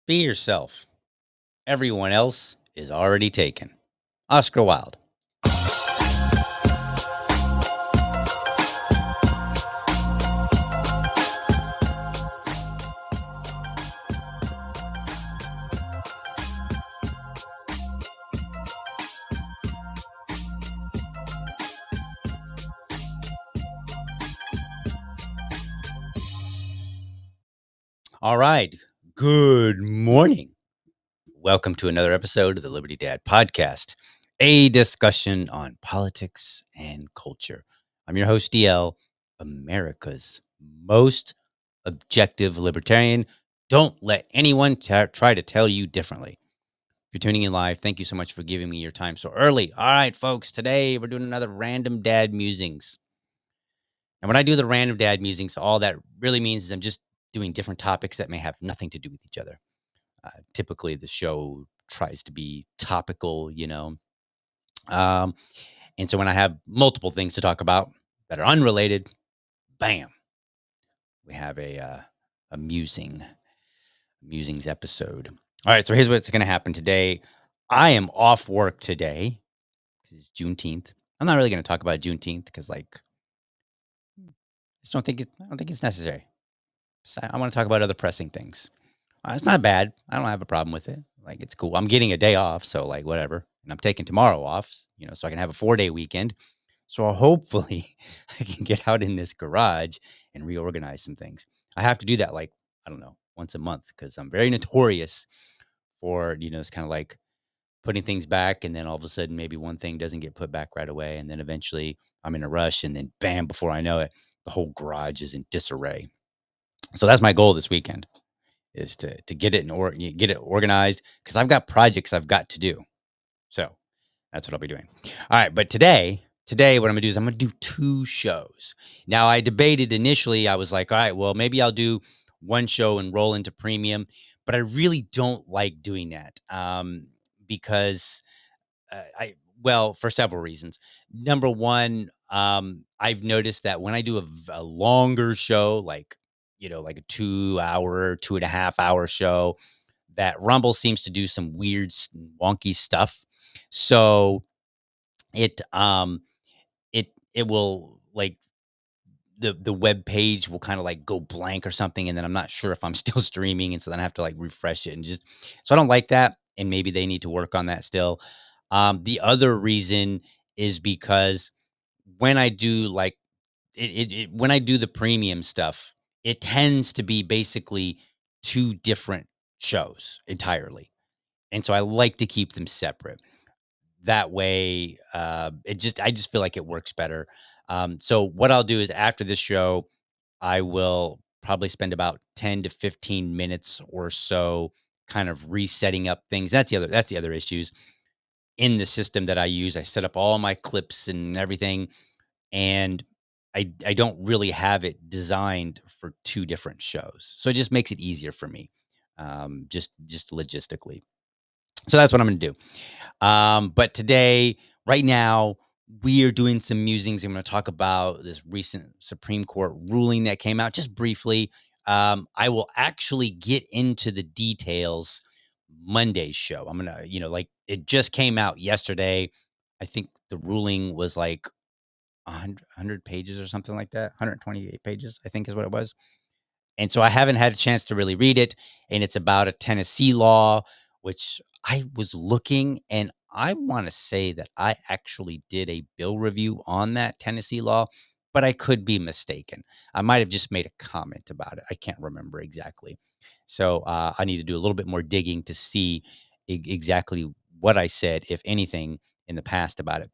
Be yourself. Everyone else is already taken. Oscar Wilde. All right. Good morning. Welcome to another episode of the Liberty Dad Podcast, a discussion on politics and culture. I'm your host, DL, America's most objective libertarian. Don't let anyone try to tell you differently. If you're tuning in live, thank you so much for giving me your time so early. All right, folks, today we're doing another random dad musings. And when I do the random dad musings, all that really means is I'm just doing different topics that may have nothing to do with each other. Typically, the show tries to be topical, Um, and so when I have multiple things to talk about that are unrelated, bam, we have a musings episode. All right, so here's what's going to happen today. I am off work today because it's Juneteenth. I'm not really going to talk about Juneteenth because, I don't think it's necessary. So I want to talk about other pressing things. It's not bad. I don't have a problem with it. Like, it's cool. I'm getting a day off, so, like, whatever, and I'm taking tomorrow off, so I can have a 4-day weekend. So, hopefully, I can get out in this garage and reorganize some things. I have to do that, like, I don't know, once a month because I'm very notorious for, it's kinda like putting things back, and then all of a sudden, maybe one thing doesn't get put back right away, and then eventually I'm in a rush, and then bam, before I know it, the whole garage is in disarray. So, that's my goal this weekend. Is to get it get it organized because I've got projects I've got to do. So that's what I'll be doing. All right, but today what I'm gonna do is I'm gonna do 2 shows. Now I debated initially, I was like, all right, well, maybe I'll do one show and roll into premium, but I really don't like doing that. Because for several reasons. Number one, I've noticed that when I do a longer show, like, like a 2 hour, 2.5 hour show, that Rumble seems to do some weird, wonky stuff. So it it will like the web page will kind of like go blank or something, and then I'm not sure if I'm still streaming, and so then I have to like refresh it and just so I don't like that, and maybe they need to work on that still. The other reason is because when I do like when I do the premium stuff, it tends to be basically two different shows entirely, and so I like to keep them separate. That way, I just feel like it works better. So what I'll do is after this show, I will probably spend about 10 to 15 minutes or so kind of resetting up things. That's the other issues in the system that I use. I set up all my clips and everything, and I don't really have it designed for two different shows. So it just makes it easier for me. Just logistically. So that's what I'm going to do. But today, right now, we are doing some musings. I'm going to talk about this recent Supreme Court ruling that came out just briefly. I will actually get into the details Monday's show. I'm going to, like it just came out yesterday. I think the ruling was like 100 pages or something like that. 128 pages, I think is what it was. And so I haven't had a chance to really read it, and it's about a Tennessee law, which I was looking, and I wanna say that I actually did a bill review on that Tennessee law, but I could be mistaken. I might have just made a comment about it. I can't remember exactly. So, I need to do a little bit more digging to see exactly what I said, if anything, in the past about it.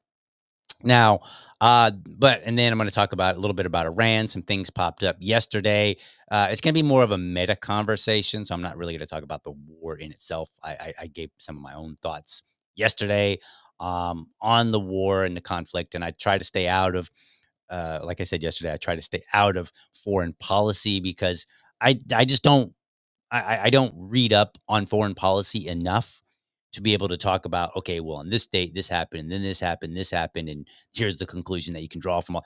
Now, but and then I'm gonna talk about a little bit about Iran. Some things popped up yesterday. It's gonna be more of a meta conversation, so I'm not really gonna talk about the war in itself. I gave some of my own thoughts yesterday on the war and the conflict, and I try to stay out of, like I said yesterday, I try to stay out of foreign policy because I just don't I don't read up on foreign policy enough to be able to talk about, okay, well, on this date, this happened, and then this happened, and here's the conclusion that you can draw from all.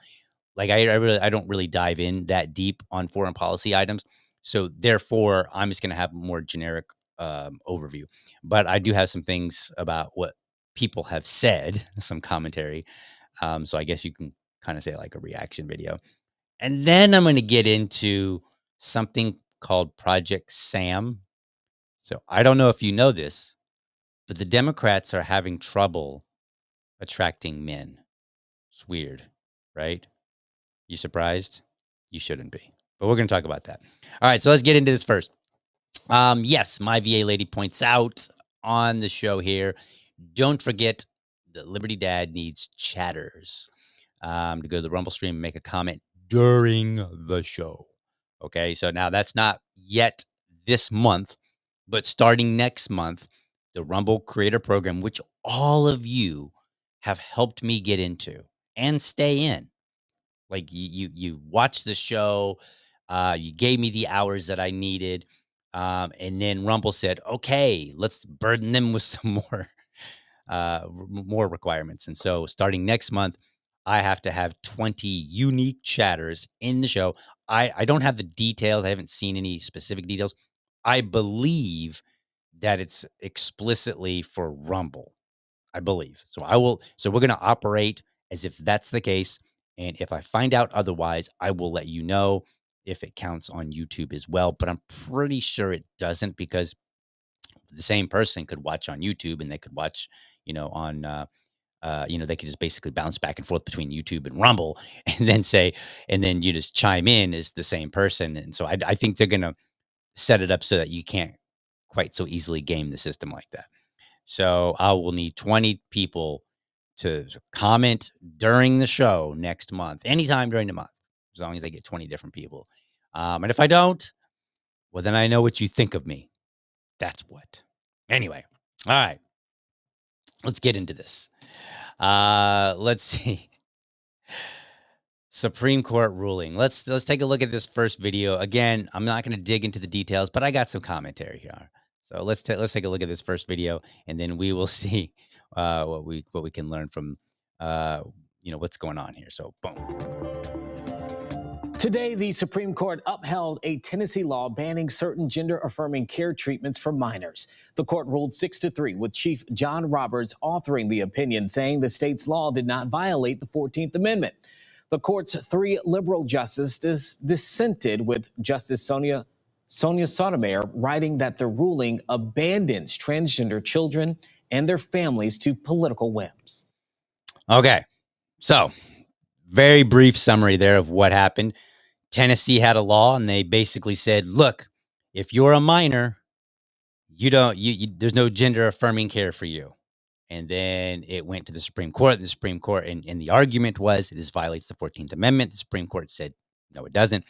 Like, I don't really dive in that deep on foreign policy items. So therefore, I'm just going to have a more generic overview. But I do have some things about what people have said, some commentary. So I guess you can kind of say like a reaction video. And then I'm going to get into something called Project Sam. So I don't know if you know this, but the Democrats are having trouble attracting men. It's weird, right? You surprised? You shouldn't be. But we're going to talk about that. All right, so let's get into this first. Yes, my VA lady points out on the show here, don't forget that Liberty Dad needs chatters to go to the Rumble stream and make a comment during the show. Okay, so now that's not yet this month, but starting next month, the Rumble Creator Program, which all of you have helped me get into and stay in. Like you watched the show, you gave me the hours that I needed, and then Rumble said, "Okay, let's burden them with some more requirements." And so starting next month, I have to have 20 unique chatters in the show. I don't have the details. I haven't seen any specific details. I believe that it's explicitly for Rumble. I believe. So we're going to operate as if that's the case, and if I find out otherwise, I will let you know if it counts on YouTube as well, but I'm pretty sure it doesn't because the same person could watch on YouTube and they could watch, on they could just basically bounce back and forth between YouTube and Rumble and then say, and then you just chime in as the same person. And so I think they're going to set it up so that you can't quite so easily game the system like that. So I will need 20 people to comment during the show next month, anytime during the month, as long as I get 20 different people. And if I don't, well, then I know what you think of me. That's what. Anyway, all right, let's get into this. Let's see. Supreme Court ruling. Let's take a look at this first video. Again, I'm not going to dig into the details, but I got some commentary here. So let's take a look at this first video, and then we will see what we can learn from what's going on here. So boom. Today, the Supreme Court upheld a Tennessee law banning certain gender affirming care treatments for minors. The court ruled 6-3, with Chief John Roberts authoring the opinion, saying the state's law did not violate the 14th Amendment. The court's 3 liberal justices dissented, with Justice Sonia Sotomayor writing that the ruling abandons transgender children and their families to political whims. Okay, so very brief summary there of what happened. Tennessee had a law, and they basically said, look, if you're a minor, there's no gender affirming care for you. And then it went to the Supreme Court. The Supreme Court, and the argument was this violates the 14th Amendment. The Supreme Court said, no, it doesn't.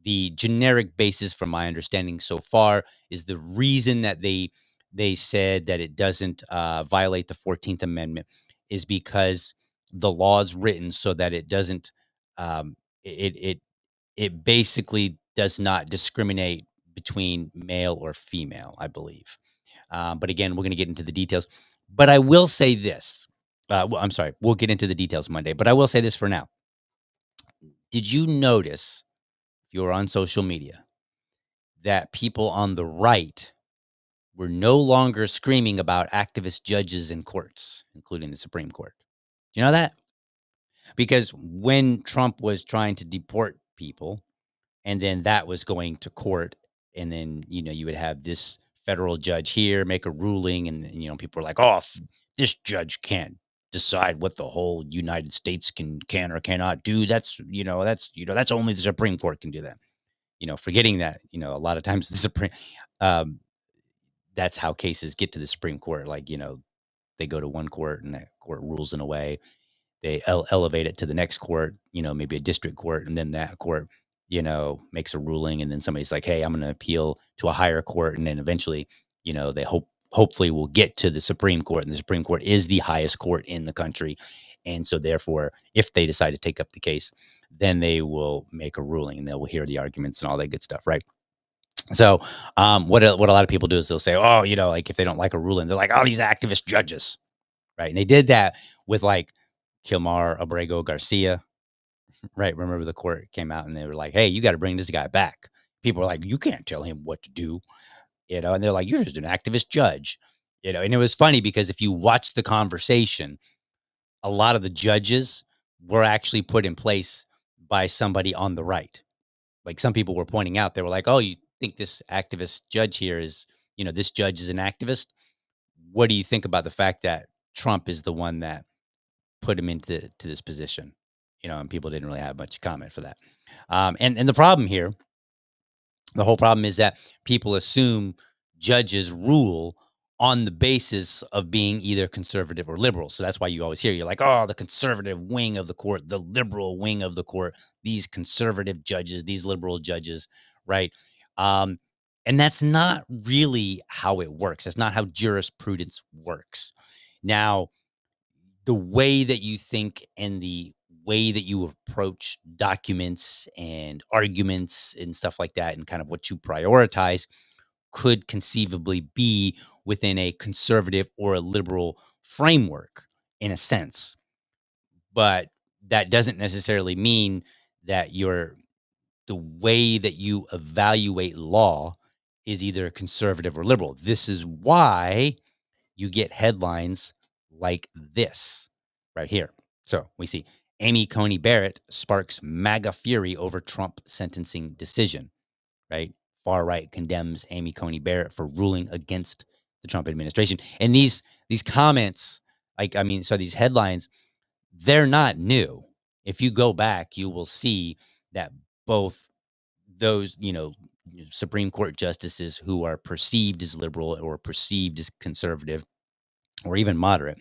The generic basis, from my understanding so far, is the reason that they said that it doesn't violate the 14th Amendment is because the law is written so that it doesn't um, it basically does not discriminate between male or female, I believe. But again, we're going to get into the details. But I will say this. I'm sorry. We'll get into the details Monday. But I will say this for now. Did you notice, if you were on social media, that people on the right were no longer screaming about activist judges in courts, including the Supreme Court? Do you know that? Because when Trump was trying to deport people, and then that was going to court, and then, you would have this federal judge here make a ruling, and people are like, oh, this judge can't decide what the whole United States can or cannot do. That's only the Supreme Court can do that. Forgetting that, a lot of times the Supreme, um, that's how cases get to the Supreme Court. Like, they go to one court and that court rules in a way. They elevate it to the next court, maybe a district court, and then that court, makes a ruling, and then somebody's like, hey, I'm going to appeal to a higher court, and then eventually, they hopefully will get to the Supreme Court, and the Supreme Court is the highest court in the country. And so therefore, if they decide to take up the case, then they will make a ruling, and they will hear the arguments and all that good stuff, right? So what a lot of people do is they'll say, oh, like if they don't like a ruling, they're like, oh, these activist judges, right? And they did that with like Kilmar Abrego Garcia, right? Remember the court came out and they were like, hey, you got to bring this guy back. People were like, you can't tell him what to do, and they're like, you're just an activist judge, and it was funny because if you watch the conversation, a lot of the judges were actually put in place by somebody on the right. Like some people were pointing out, they were like, oh, you think this activist judge here is, this judge is an activist? What do you think about the fact that Trump is the one that put him into this position? And people didn't really have much comment for that. And the problem here, the whole problem is that people assume judges rule on the basis of being either conservative or liberal. So that's why you always hear, you're like, oh, the conservative wing of the court, the liberal wing of the court, these conservative judges, these liberal judges, right? And that's not really how it works. That's not how jurisprudence works. Now, the way that you think and the way that you approach documents and arguments and stuff like that, and kind of what you prioritize, could conceivably be within a conservative or a liberal framework in a sense. But that doesn't necessarily mean that the way that you evaluate law is either conservative or liberal. This is why you get headlines like this right here. So we see Amy Coney Barrett sparks MAGA fury over Trump sentencing decision, right? Far right condemns Amy Coney Barrett for ruling against the Trump administration. And these comments, so these headlines, they're not new. If you go back, you will see that both those, Supreme Court justices who are perceived as liberal or perceived as conservative or even moderate,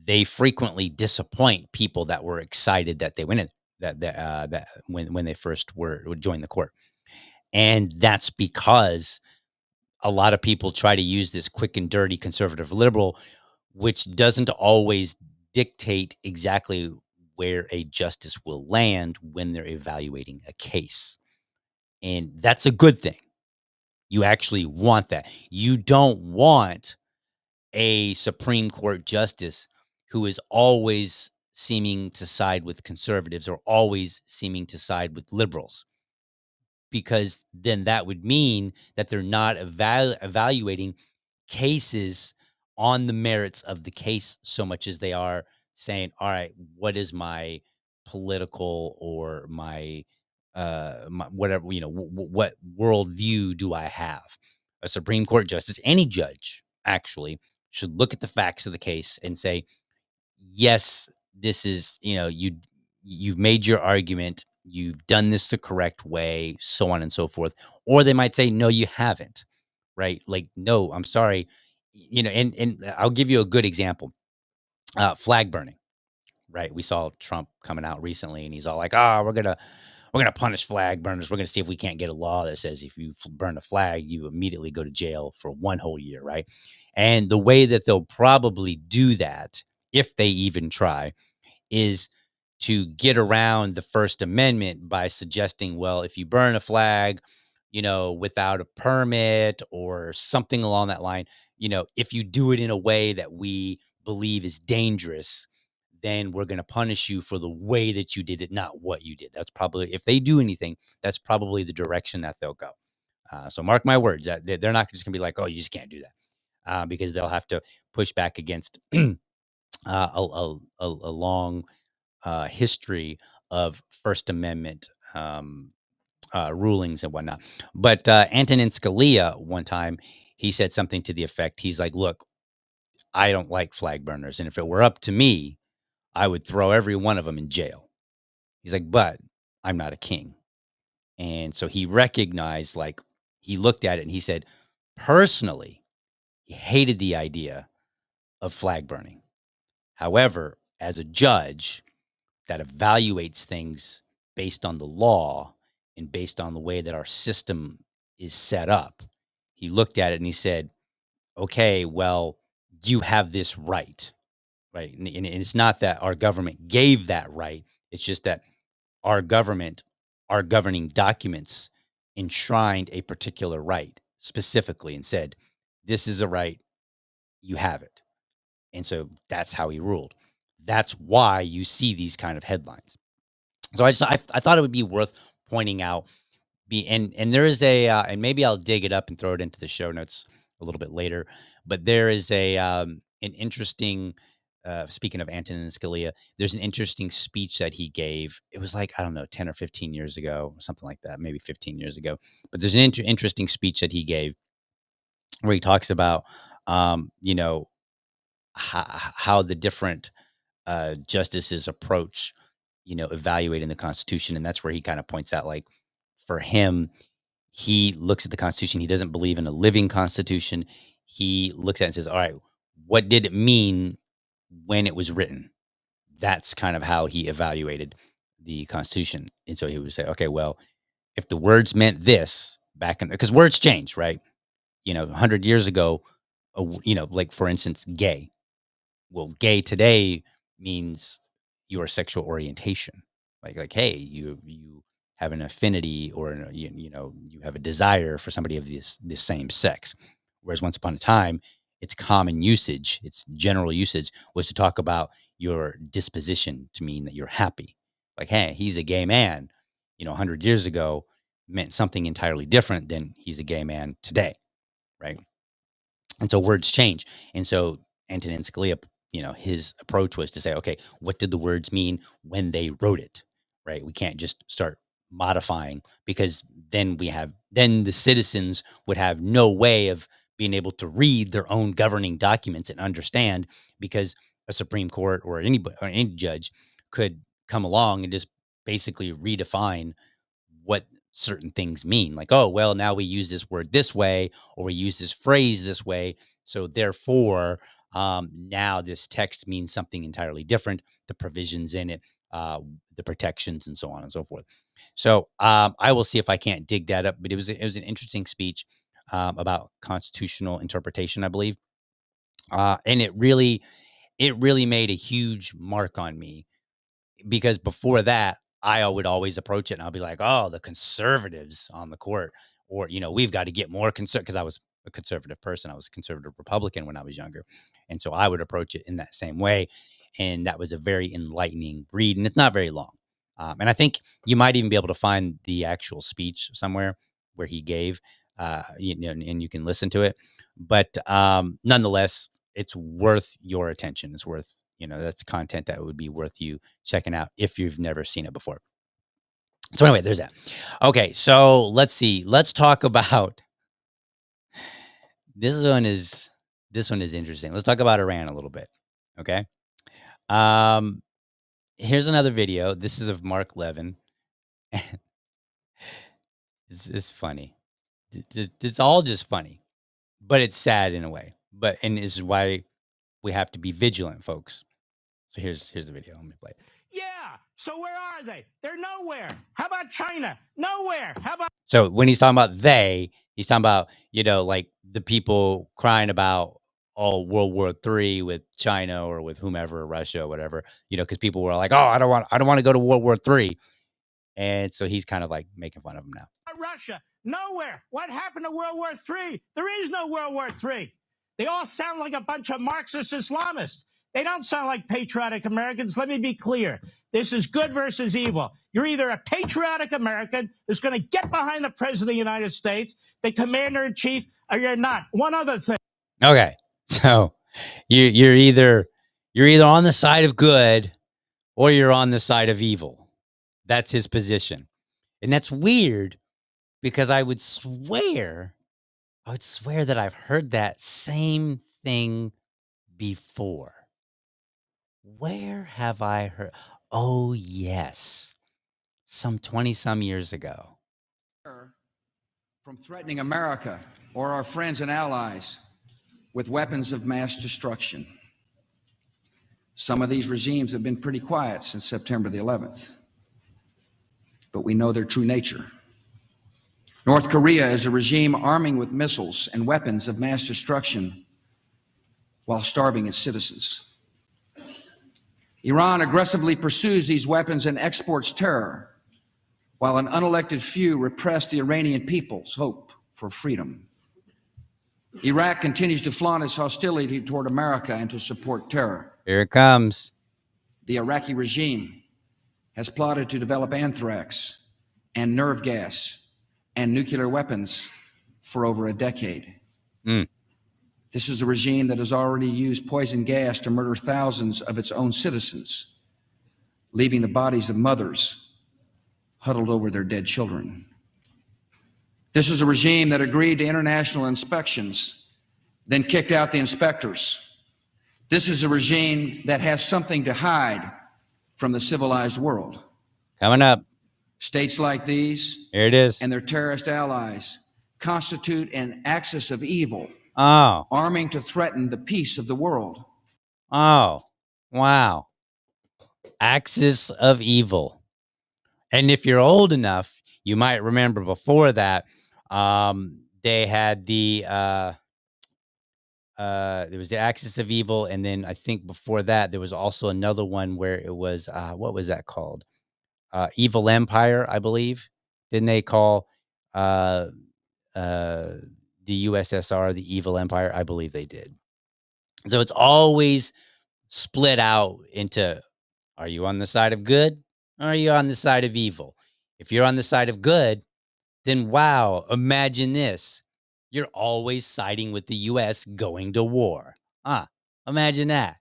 they frequently disappoint people that were excited that they win it, that when they first would join the court. And that's because a lot of people try to use this quick and dirty conservative liberal, which doesn't always dictate exactly where a justice will land when they're evaluating a case. And that's a good thing. You actually want that. You don't want a Supreme Court justice who is always seeming to side with conservatives or always seeming to side with liberals, because then that would mean that they're not evaluating cases on the merits of the case so much as they are saying, all right, what is my political or my whatever, what worldview do I have? A Supreme Court justice, any judge actually, should look at the facts of the case and say, yes, this is, you've made your argument, you've done this the correct way, so on and so forth. Or they might say, no, you haven't, right? Like, no, I'm sorry. And I'll give you a good example. Flag burning, right? We saw Trump coming out recently and he's all like, we're gonna punish flag burners. We're gonna see if we can't get a law that says if you burn a flag, you immediately go to jail for 1 whole year, right? And the way that they'll probably do that, if they even try, is to get around the First Amendment by suggesting, well, if you burn a flag, without a permit or something along that line, if you do it in a way that we believe is dangerous, then we're going to punish you for the way that you did it, not what you did. That's probably, if they do anything, that's probably the direction that they'll go. So mark my words, that they're not just going to be like, oh, you just can't do that, because they'll have to push back against a long history of First Amendment rulings and whatnot. But Antonin Scalia, one time, he said something to the effect, he's like, look, I don't like flag burners. And if it were up to me, I would throw every one of them in jail. He's like, but I'm not a king. And so he recognized, like, he looked at it and he said, personally, he hated the idea of flag burning. However, as a judge that evaluates things based on the law and based on the way that our system is set up, he looked at it and he said, okay, well, you have this right, right? And it's not that our government gave that right. It's just that our government, our governing documents enshrined a particular right specifically and said, this is a right, you have it. And so that's how he ruled. That's why you see these kind of headlines. So I thought it would be worth pointing out. And there is and maybe I'll dig it up and throw it into the show notes a little bit later. But there is an interesting. Speaking of Antonin Scalia, there's an interesting speech that he gave. It was like, I don't know, 10 or 15 years ago, something like that, maybe 15 years ago. But there's an interesting speech that he gave where he talks about, how the different justices approach, evaluating the Constitution. And that's where he kind of points out, like, for him, he looks at the Constitution. He doesn't believe in a living Constitution. He looks at it and says, all right, what did it mean when it was written? That's kind of how he evaluated the Constitution. And so he would say, okay, well, if the words meant this back in, because words change, right? 100 years ago, like, for instance, gay. Well, gay today means your sexual orientation. Like, hey, you have an affinity or you have a desire for somebody of this same sex. Whereas once upon a time, its common usage, its general usage was to talk about your disposition, to mean that you're happy. Like, hey, he's a gay man. 100 years ago meant something entirely different than he's a gay man today, right? And so words change. And so Antonin Scalia, his approach was to say, okay, what did the words mean when they wrote it? Right? We can't just start modifying, because then the citizens would have no way of being able to read their own governing documents and understand, because a Supreme Court or anybody or any judge could come along and just basically redefine what certain things mean. Like, oh, well, now we use this word this way, or we use this phrase this way. So therefore, now this text means something entirely different. The provisions in it, the protections, and so on and so forth. So I will see if I can't dig that up. But it was an interesting speech about constitutional interpretation, I believe, and it really made a huge mark on me, because before that, I would always approach it and I'll be like, oh, the conservatives on the court, or, we've got to get more conservative, because I was a conservative person. I was a conservative Republican when I was younger. And so I would approach it in that same way. and that was a very enlightening read, and it's not very long. And I think you might even be able to find the actual speech somewhere where he gave, and you can listen to it. But nonetheless, it's worth your attention. It's worth, that's content that would be worth you checking out if you've never seen it before. So anyway, there's that. Okay, so let's see. Let's talk about this one is interesting. Let's talk about Iran a little bit. Okay. Um, Here's another video. This is of Mark Levin. It's funny. It's all just funny, but it's sad in a way. And this is why we have to be vigilant, folks. So here's the video. Let me play it. Yeah. So where are they? They're nowhere. How about China? Nowhere. How about So when he's talking about he's talking about, like the people crying about World War III with China or with whomever, Russia, or whatever, because people were like, oh, I don't want to go to World War III. And so he's kind of like making fun of them now. Russia? Nowhere. What happened to World War III? There is no World War III. They all sound like a bunch of Marxist Islamists. They don't sound like patriotic Americans. Let me be clear. This is good versus evil. You're either a patriotic American who's going to get behind the President of the United States, the Commander-in-Chief, or you're not. One other thing. Okay. So you're either on the side of good or you're on the side of evil. That's his position. And that's weird because I would swear that I've heard that same thing before. Where have I heard? Oh, yes. Some 20-some years ago. From threatening America or our friends and allies with weapons of mass destruction. Some of these regimes have been pretty quiet since September the 11th, but we know their true nature. North Korea is a regime arming with missiles and weapons of mass destruction while starving its citizens. Iran aggressively pursues these weapons and exports terror, while an unelected few repress the Iranian people's hope for freedom. Iraq continues to flaunt its hostility toward America and to support terror. Here it comes. The Iraqi regime has plotted to develop anthrax and nerve gas and nuclear weapons for over a decade. This is a regime that has already used poison gas to murder thousands of its own citizens, leaving the bodies of mothers huddled over their dead children. This is a regime that agreed to international inspections, then kicked out the inspectors. This is a regime that has something to hide from the civilized world. Coming up. States like these Here it is. And their terrorist allies constitute an axis of evil, arming to threaten the peace of the world. Oh, wow. Axis of evil. And if you're old enough, you might remember before that, they had there was the axis of evil. And then I think before that, there was also another one where it was, what was that called? Evil Empire, I believe. Didn't they call the USSR the Evil Empire? I believe they did. So it's always split out into, are you on the side of good or are you on the side of evil? If you're on the side of good, then wow, imagine this. You're always siding with the U.S. going to war. Imagine that.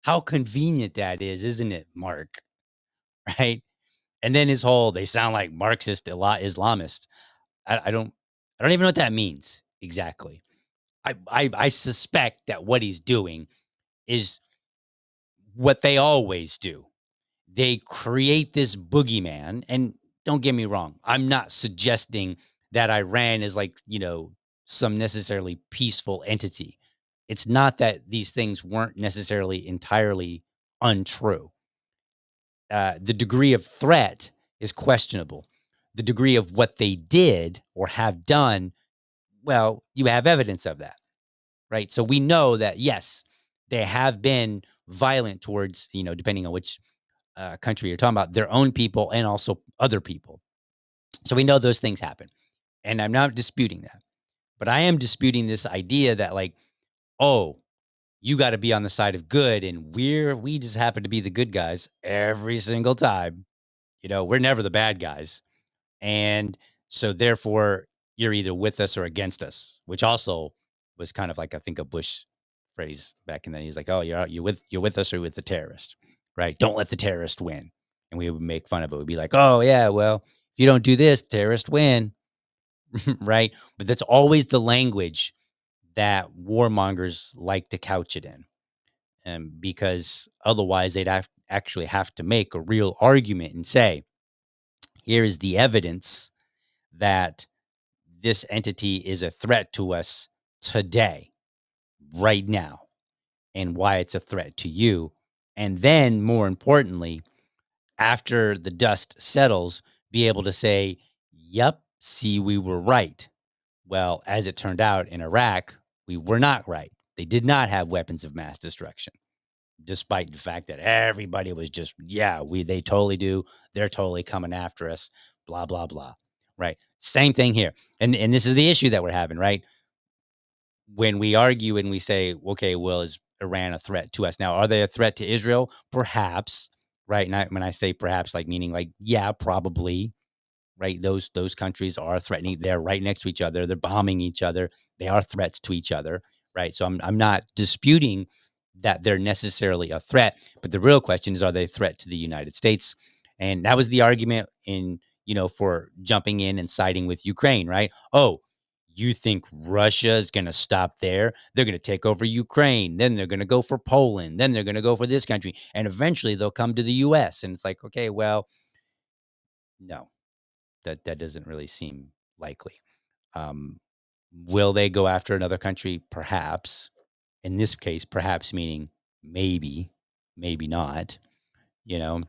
How convenient that is, isn't it, Mark? Right? And then his whole, they sound like Marxist Islamist. I don't even know what that means exactly. I suspect that what he's doing is what they always do. They create this boogeyman, and don't get me wrong, I'm not suggesting that Iran is like, some necessarily peaceful entity. It's not that these things weren't necessarily entirely untrue. The degree of threat is questionable. The degree of what they did or have done, well, you have evidence of that, right? So we know that, yes, they have been violent towards, depending on which country you're talking about, their own people and also other people. So we know those things happen. And I'm not disputing that. But I am disputing this idea that, like, oh, you got to be on the side of good, and we just happen to be the good guys every single time. We're never the bad guys. And so therefore you're either with us or against us, which also was kind of like, I think, a Bush phrase back in then. He's like, "Oh, you're with us or with the terrorist, right? Don't let the terrorist win." And we would make fun of it. We'd be like, "Oh yeah, well, if you don't do this, terrorist win." Right? But that's always the language that warmongers like to couch it in. And because otherwise they'd actually have to make a real argument and say, here is the evidence that this entity is a threat to us today, right now, and why it's a threat to you. And then, more importantly, after the dust settles, be able to say, yep, see, we were right. Well, as it turned out in Iraq, we were not right. They did not have weapons of mass destruction, despite the fact that everybody was just, yeah, they totally do. They're totally coming after us, blah, blah, blah. Right. Same thing here. And this is the issue that we're having, right? When we argue and we say, okay, well, is Iran a threat to us? Now, are they a threat to Israel? Perhaps, right? And when I say perhaps, like meaning like, yeah, probably, right? Those countries are threatening. They're right next to each other. They're bombing each other. They are threats to each other, right? So I'm not disputing that they're necessarily a threat, but the real question is, are they a threat to the United States? And that was the argument for jumping in and siding with Ukraine, right? Oh, you think Russia is going to stop there? They're going to take over Ukraine. Then they're going to go for Poland. Then they're going to go for this country. And eventually they'll come to the US. And it's like, okay, well, no, that doesn't really seem likely. Um, will they go after another country? Perhaps. In this case, perhaps meaning maybe, maybe not. You know,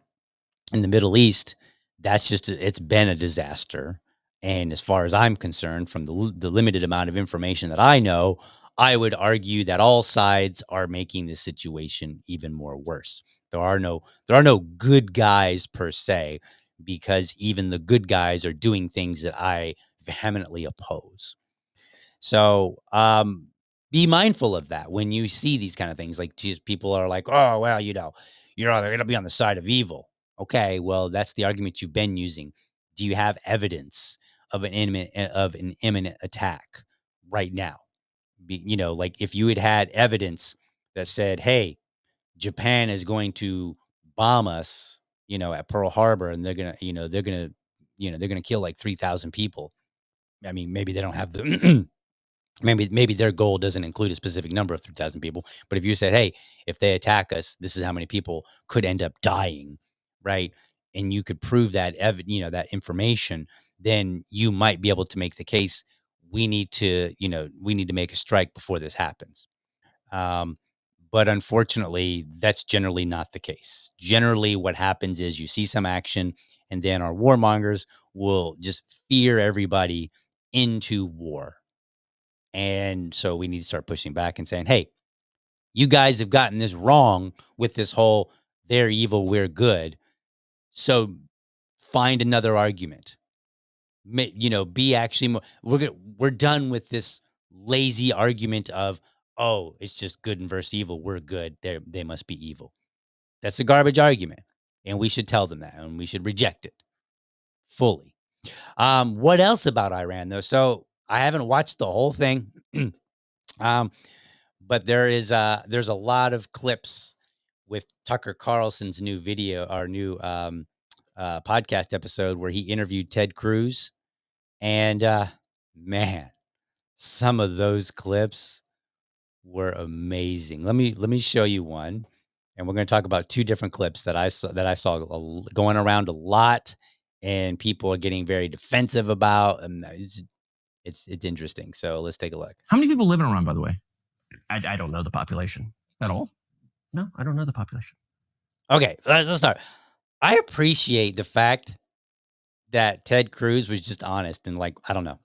in the Middle East, it's been a disaster. And as far as I'm concerned, from the limited amount of information that I know, I would argue that all sides are making the situation even more worse. There are no good guys per se, because even the good guys are doing things that I vehemently oppose. So, be mindful of that when you see these kind of things. Like, just people are like, "Oh, well, you're either gonna be on the side of evil." Okay, well, that's the argument you've been using. Do you have evidence of an imminent attack right now? Like if you had had evidence that said, "Hey, Japan is going to bomb us, at Pearl Harbor, and they're gonna kill like 3,000 people." I mean, maybe they don't have the maybe their goal doesn't include a specific number of 3,000 people, but if you said, "Hey, if they attack us, this is how many people could end up dying," right? And you could prove that information, then you might be able to make the case, we need to make a strike before this happens. Um, but unfortunately, that's generally not the case. Generally, what happens is you see some action, and then our warmongers will just fear everybody into war. And so we need to start pushing back and saying, hey, you guys have gotten this wrong with this whole they're evil, we're good. So find another argument. Be actually more, we're done with this lazy argument of, oh, it's just good and versus evil. We're good. They must be evil. That's a garbage argument. And we should tell them that, and we should reject it fully. What else about Iran though? So I haven't watched the whole thing. Um, But there's a lot of clips with Tucker Carlson's new video, our new podcast episode, where he interviewed Ted Cruz, and man, some of those clips were amazing. Let me show you one, and we're going to talk about two different clips that I saw going around a lot, and people are getting very defensive about, and it's interesting. So let's take a look. How many people live in Iran, by the way? I don't know the population at all. No, I don't know the population. Okay, let's start. I appreciate the fact that Ted Cruz was just honest and like, I don't know.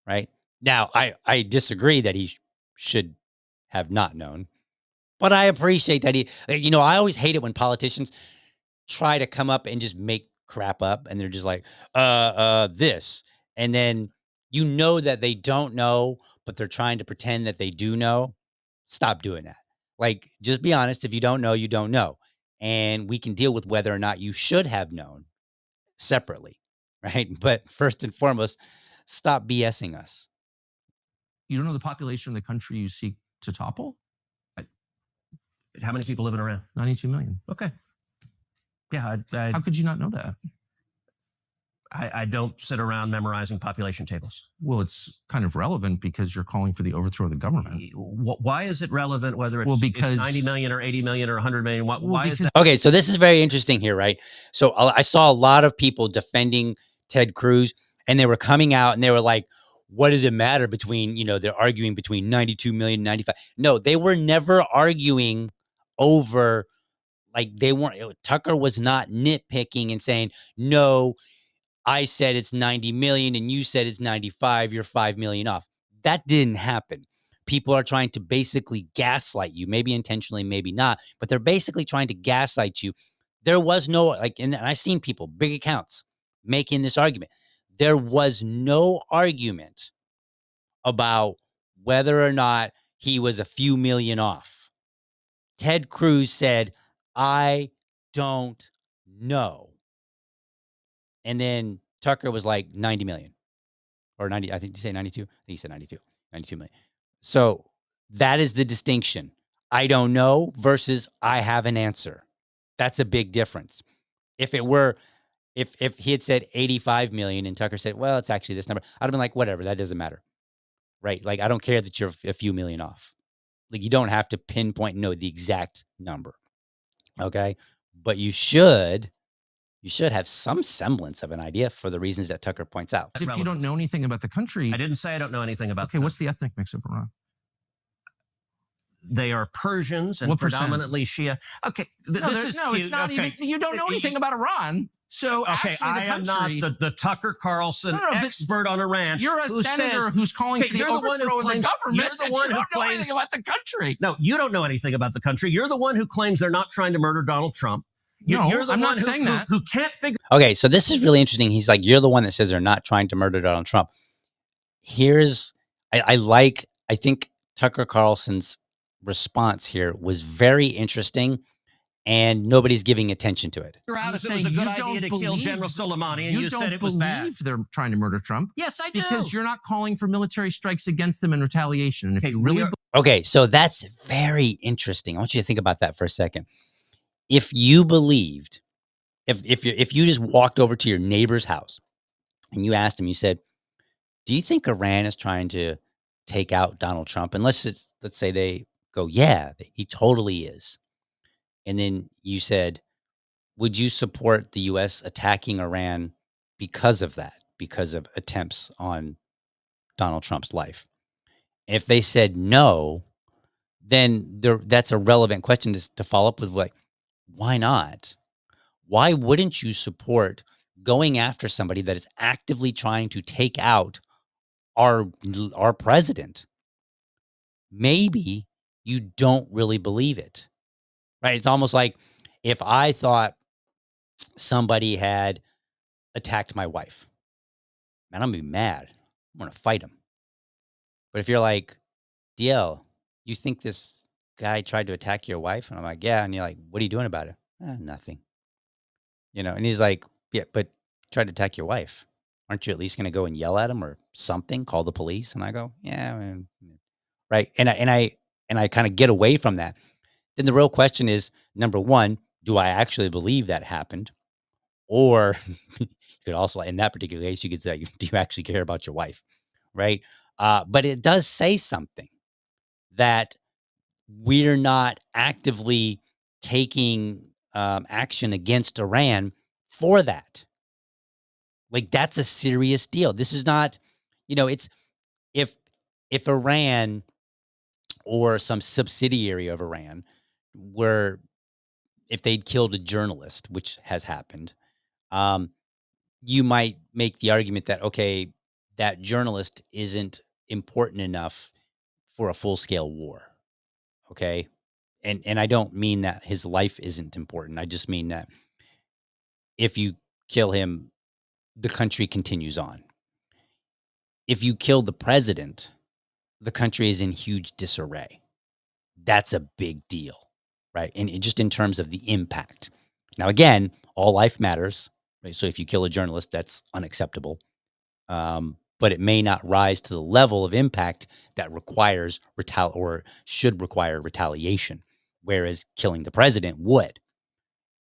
Right now, I disagree that he should have not known, but I appreciate that I always hate it when politicians try to come up and just make crap up, and they're just like, this, and then that they don't know, but they're trying to pretend that they do know. Stop doing that. Like, just be honest. If you don't know, you don't know. And we can deal with whether or not you should have known separately, right? But first and foremost, stop BSing us. You don't know the population of the country you seek to topple? How many people live in Iran? 92 million. Okay. Yeah. How could you not know that? I don't sit around memorizing population tables. Well, it's kind of relevant because you're calling for the overthrow of the government. Why is it relevant whether it's 90 million or 80 million or 100 million? Why is that? Okay, so this is very interesting here, right? So I saw a lot of people defending Ted Cruz, and they were coming out and they were like, what does it matter between, they're arguing between 92 million and 95. No, they were never arguing over, like, Tucker was not nitpicking and saying, no, I said it's 90 million and you said it's 95, you're 5 million off. That didn't happen. People are trying to basically gaslight you, maybe intentionally, maybe not, but they're basically trying to gaslight you. There was no, and I've seen people, big accounts, making this argument. There was no argument about whether or not he was a few million off. Ted Cruz said, I don't know. And then Tucker was like 90 million or 90. I think he said 92. I think he said 92, 92 million. So that is the distinction. I don't know versus I have an answer. That's a big difference. If it were, if he had said 85 million and Tucker said, well, it's actually this number, I'd have been like, whatever, that doesn't matter. Right? Like, I don't care that you're a few million off. Like, you don't have to pinpoint and know the exact number. Okay. But you should have some semblance of an idea for the reasons that Tucker points out. If you don't know anything about the country. I didn't say I don't know anything about. Okay, what's the ethnic mix of Iran? They are Persians and predominantly Shia. Okay, it's not even. You don't know anything about Iran. So okay, I am not the Tucker Carlson expert on Iran. You're a senator who's calling for the overthrow of the government. You're the one who claims anything about the country. No, you don't know anything about the country. You're the one who claims they're not trying to murder Donald Trump. You're the I'm one not saying that. Who can't figure. Okay, so this is really interesting. He's like, you're the one that says they're not trying to murder Donald Trump. I think Tucker Carlson's response here was very interesting, and nobody's giving attention to it. You're out of saying it was a good idea to kill General Soleimani, and you said it was bad. They're trying to murder Trump. Yes, I do. Because you're not calling for military strikes against them in retaliation. Okay, okay, so that's very interesting. I want you to think about that for a second. If you believed, if you just walked over to your neighbor's house and you asked him, you said, do you think Iran is trying to take out Donald Trump? And let's say they go, yeah, he totally is. And then you said, would you support the U.S. attacking Iran because of that, because of attempts on Donald Trump's life? If they said no, then that's a relevant question to follow up with, like, why not? Why wouldn't you support going after somebody that is actively trying to take out our president? Maybe you don't really believe it, right? It's almost like if I thought somebody had attacked my wife, man, I'm gonna be mad. I'm gonna fight him. But if you're like, DL, you think this guy tried to attack your wife? And I'm like, yeah. And you're like, what are you doing about it? Nothing. And he's like, yeah, but tried to attack your wife. Aren't you at least going to go and yell at him or something? Call the police? And I go, yeah, man. Right. And I kind of get away from that. Then the real question is, number one, do I actually believe that happened? Or you could also, in that particular case, you could say, do you actually care about your wife? Right. But it does say something that we're not actively taking action against Iran for that. Like, that's a serious deal. This is not, it's if Iran or some subsidiary of Iran if they'd killed a journalist, which has happened, you might make the argument that, okay, that journalist isn't important enough for a full-scale war. Okay. And I don't mean that his life isn't important. I just mean that if you kill him, the country continues on. If you kill the president, the country is in huge disarray. that's a big deal, right? And just in terms of the impact. Now, again, all life matters, right? So if you kill a journalist, that's unacceptable. But it may not rise to the level of impact that requires or should require retaliation, whereas killing the president would.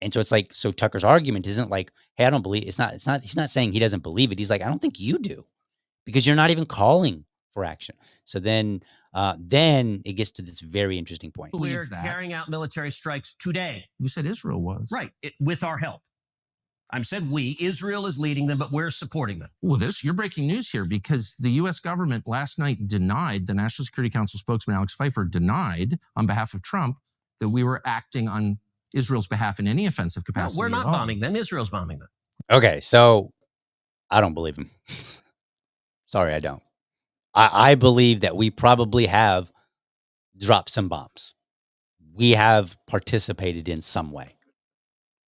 And so it's like, so Tucker's argument isn't like, hey, I don't believe he's not saying he doesn't believe it. He's like, I don't think you do because you're not even calling for action. So then it gets to this very interesting point. We're carrying out military strikes today. You said Israel was. Right. With our help. I said we. Israel is leading them, but we're supporting them. Well, you're breaking news here because the U.S. government last night denied, the National Security Council spokesman Alex Pfeiffer denied on behalf of Trump that we were acting on Israel's behalf in any offensive No, capacity. we're not bombing them. Israel's bombing them. Okay, so I don't believe him. Sorry, I don't. I believe that we probably have dropped some bombs. We have participated in some way.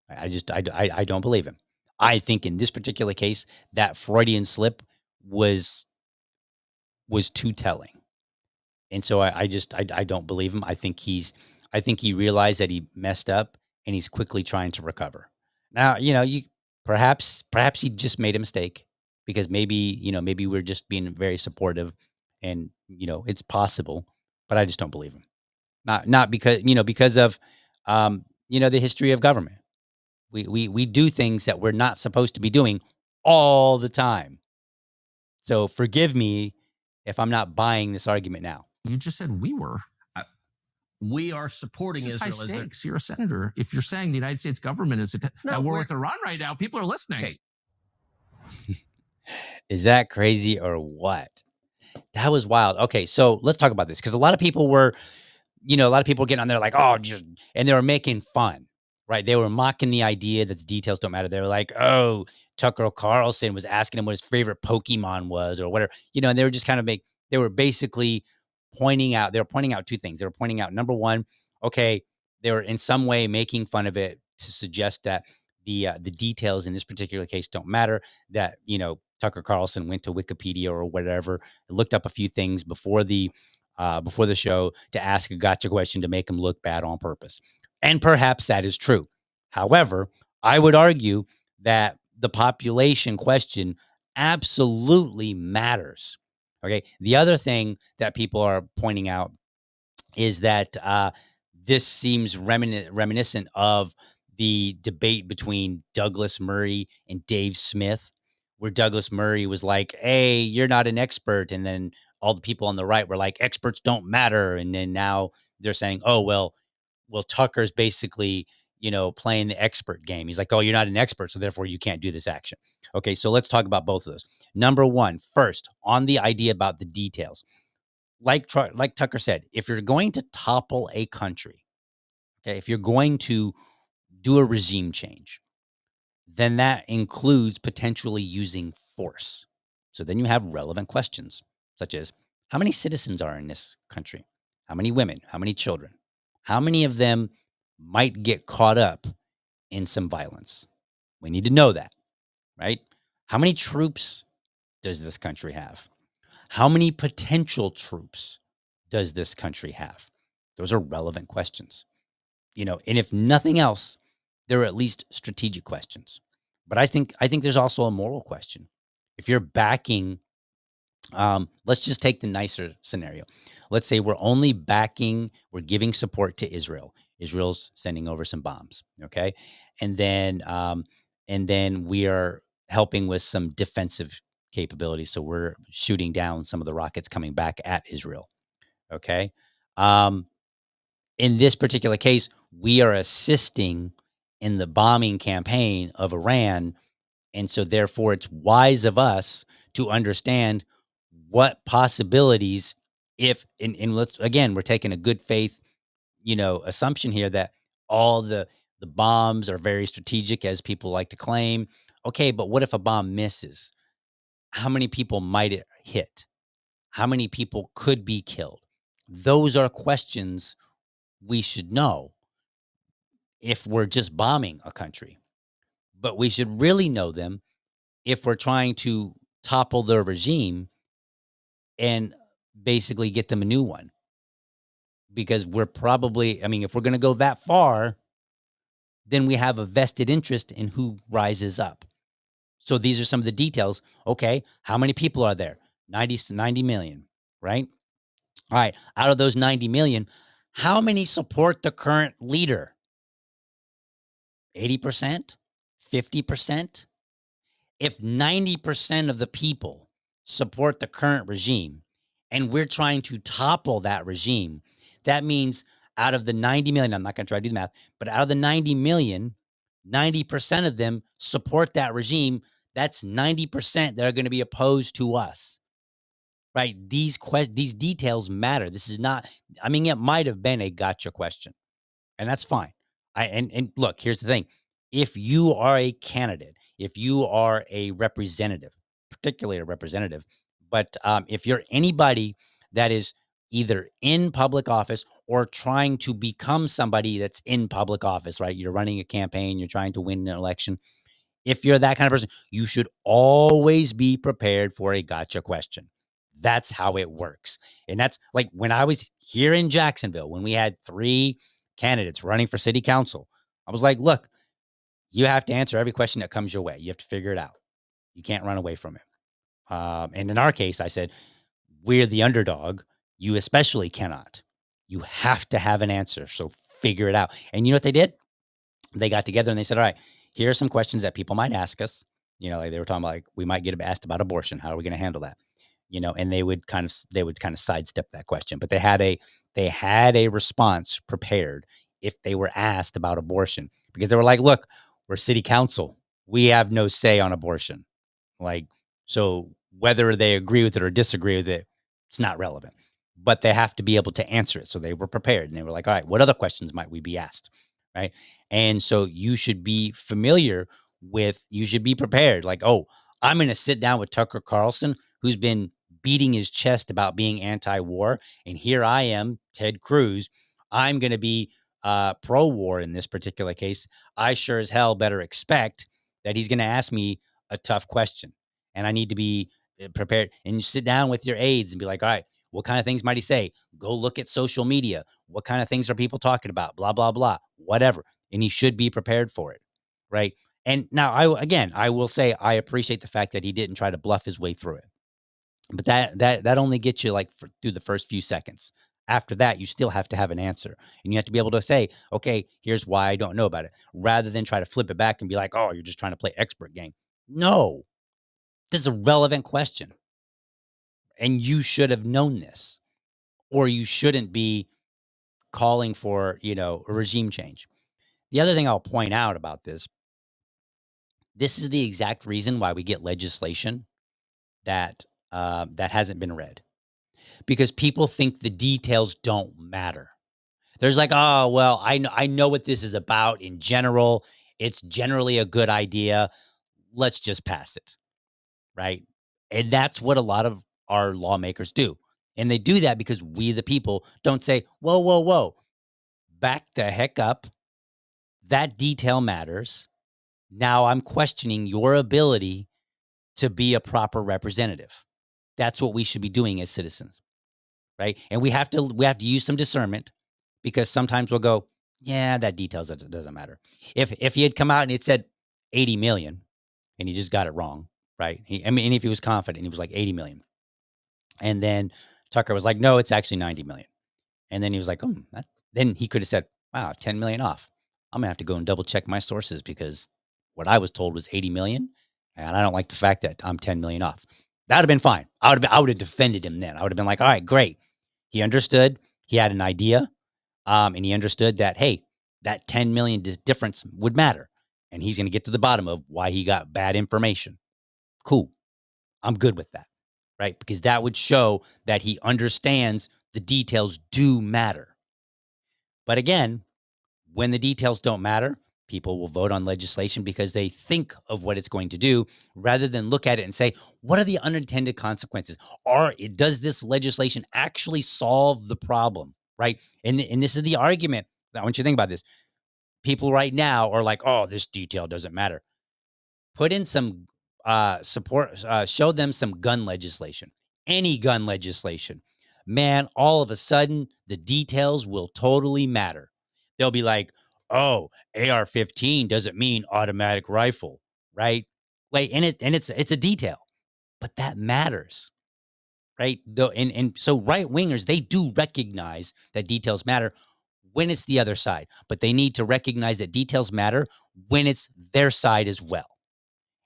I don't believe him. I think in this particular case, that Freudian slip was too telling. And so I don't believe him. I think he realized that he messed up and he's quickly trying to recover. Now, perhaps he just made a mistake because maybe we're just being very supportive and, it's possible, but I just don't believe him. Not because of, the history of government. We do things that we're not supposed to be doing all the time. So forgive me if I'm not buying this argument now. You just said we were. We are supporting This is Israel. high stakes. You're a senator. If you're saying the United States government is at war with Iran right now, people are listening. Okay. Is that crazy or what? That was wild. Okay, so let's talk about this because a lot of people were getting on there like, oh, and they were making fun, right? They were mocking the idea that the details don't matter. They were like, oh, Tucker Carlson was asking him what his favorite Pokemon was or whatever, and they were just they were basically pointing out two things. They were pointing out, number one, okay, they were in some way making fun of it to suggest that the details in this particular case don't matter, that, Tucker Carlson went to Wikipedia or whatever, looked up a few things before the show to ask a gotcha question to make him look bad on purpose. And perhaps that is true. However, I would argue that the population question absolutely matters. Okay. The other thing that people are pointing out is that this seems reminiscent of the debate between Douglas Murray and Dave Smith, where Douglas Murray was like, hey, you're not an expert. And then all the people on the right were like, experts don't matter. And then now they're saying, oh, well, Tucker's basically, playing the expert game. He's like, oh, you're not an expert, so therefore you can't do this action. Okay, so let's talk about both of those. Number one, first, on the idea about the details. Like Tucker said, if you're going to topple a country, okay, if you're going to do a regime change, then that includes potentially using force. So then you have relevant questions, such as how many citizens are in this country? How many women? How many children? How many of them might get caught up in some violence? We need to know that, right? How many troops does this country have? How many potential troops does this country have? Those are relevant questions. And if nothing else, they're at least strategic questions. But I think there's also a moral question. If you're backing, let's just take the nicer scenario. Let's say we're giving support to Israel. Israel's sending over some bombs, okay? And then we are helping with some defensive capabilities. So we're shooting down some of the rockets coming back at Israel, okay? In this particular case, we are assisting in the bombing campaign of Iran. And so therefore it's wise of us to understand what possibilities we're taking a good faith, assumption here that all the bombs are very strategic, as people like to claim. Okay, but what if a bomb misses? How many people might it hit? How many people could be killed? Those are questions we should know if we're just bombing a country. But we should really know them if we're trying to topple their regime and basically get them a new one. because we're probably, I mean, if we're going to go that far, then we have a vested interest in who rises up. So these are some of the details. Okay, how many people are there? 90 million, right? All right, out of those 90 million, how many support the current leader? 80%? 50%? If 90% of the people support the current regime and we're trying to topple that regime, that means out of the 90 million, I'm not going to try to do the math, but out of the 90 million, 90% of them support that regime. That's 90% that are going to be opposed to us, right? These details matter. This is not, I mean, it might have been a gotcha question, and that's fine. And look, here's the thing. If you are a candidate, if you are a representative, particularly a representative, but if you're anybody that is either in public office or trying to become somebody that's in public office, right? You're running a campaign, you're trying to win an election. If you're that kind of person, you should always be prepared for a gotcha question. That's how it works. And that's like when I was here in Jacksonville, when we had 3 candidates running for city council, I was like, look, you have to answer every question that comes your way. You have to figure it out. You can't run away from it. And in our case, I said, we're the underdog. You especially cannot. You have to have an answer. So figure it out. And you know what they did? They got together and they said, all right, here are some questions that people might ask us. You know, like they were talking about, like, we might get asked about abortion. How are we going to handle that? You know, and they would kind of sidestep that question, but they had a response prepared if they were asked about abortion, because they were like, look, we're city council. We have no say on abortion. Like, so whether they agree with it or disagree with it, it's not relevant, but they have to be able to answer it. So they were prepared and they were like, all right, what other questions might we be asked? Right. And so you should be you should be prepared. Like, oh, I'm going to sit down with Tucker Carlson, who's been beating his chest about being anti-war. And here I am, Ted Cruz. I'm going to be pro-war in this particular case. I sure as hell better expect that he's going to ask me a tough question. And I need to be prepared. And you sit down with your aides and be like, all right, what kind of things might he say? Go look at social media. What kind of things are people talking about? Blah, blah, blah, whatever. And he should be prepared for it. Right. And now, I will say I appreciate the fact that he didn't try to bluff his way through it. But that only gets you like through the first few seconds. After that, you still have to have an answer, and you have to be able to say, okay, here's why I don't know about it, rather than try to flip it back and be like, oh, you're just trying to play expert game. No, this is a relevant question. And you should have known this, or you shouldn't be calling for, a regime change. The other thing I'll point out about this is the exact reason why we get legislation that that hasn't been read, because people think the details don't matter. There's like, oh, well, I know what this is about in general. It's generally a good idea. Let's just pass it, right? And that's what a lot of our lawmakers do. And they do that because we, the people, don't say, whoa, whoa, whoa, back the heck up. That detail matters. Now I'm questioning your ability to be a proper representative. That's what we should be doing as citizens, right? And we have to use some discernment, because sometimes we'll go, yeah, that details doesn't matter. If he had come out and it said 80 million and he just got it wrong, right? And if he was confident, he was like 80 million. And then Tucker was like, no, it's actually 90 million. And then he was like, then he could have said, wow, 10 million off. I'm gonna have to go and double check my sources, because what I was told was 80 million. And I don't like the fact that I'm 10 million off. That would have been fine. I would have defended him then. I would have been like, all right, great. He understood. He had an idea. And he understood that, hey, that 10 million difference would matter. And he's going to get to the bottom of why he got bad information. Cool. I'm good with that, right? Because that would show that he understands the details do matter. But again, when the details don't matter, people will vote on legislation because they think of what it's going to do, rather than look at it and say, what are the unintended consequences? Does this legislation actually solve the problem, right? And this is the argument. I want you to think about this. People right now are like, oh, this detail doesn't matter. Put in some support, show them some gun legislation, any gun legislation. man, all of a sudden the details will totally matter. They'll be like, oh, AR-15 doesn't mean automatic rifle, right? Like, and it's a detail, but that matters, right? Though, and so right wingers, they do recognize that details matter when it's the other side, but they need to recognize that details matter when it's their side as well.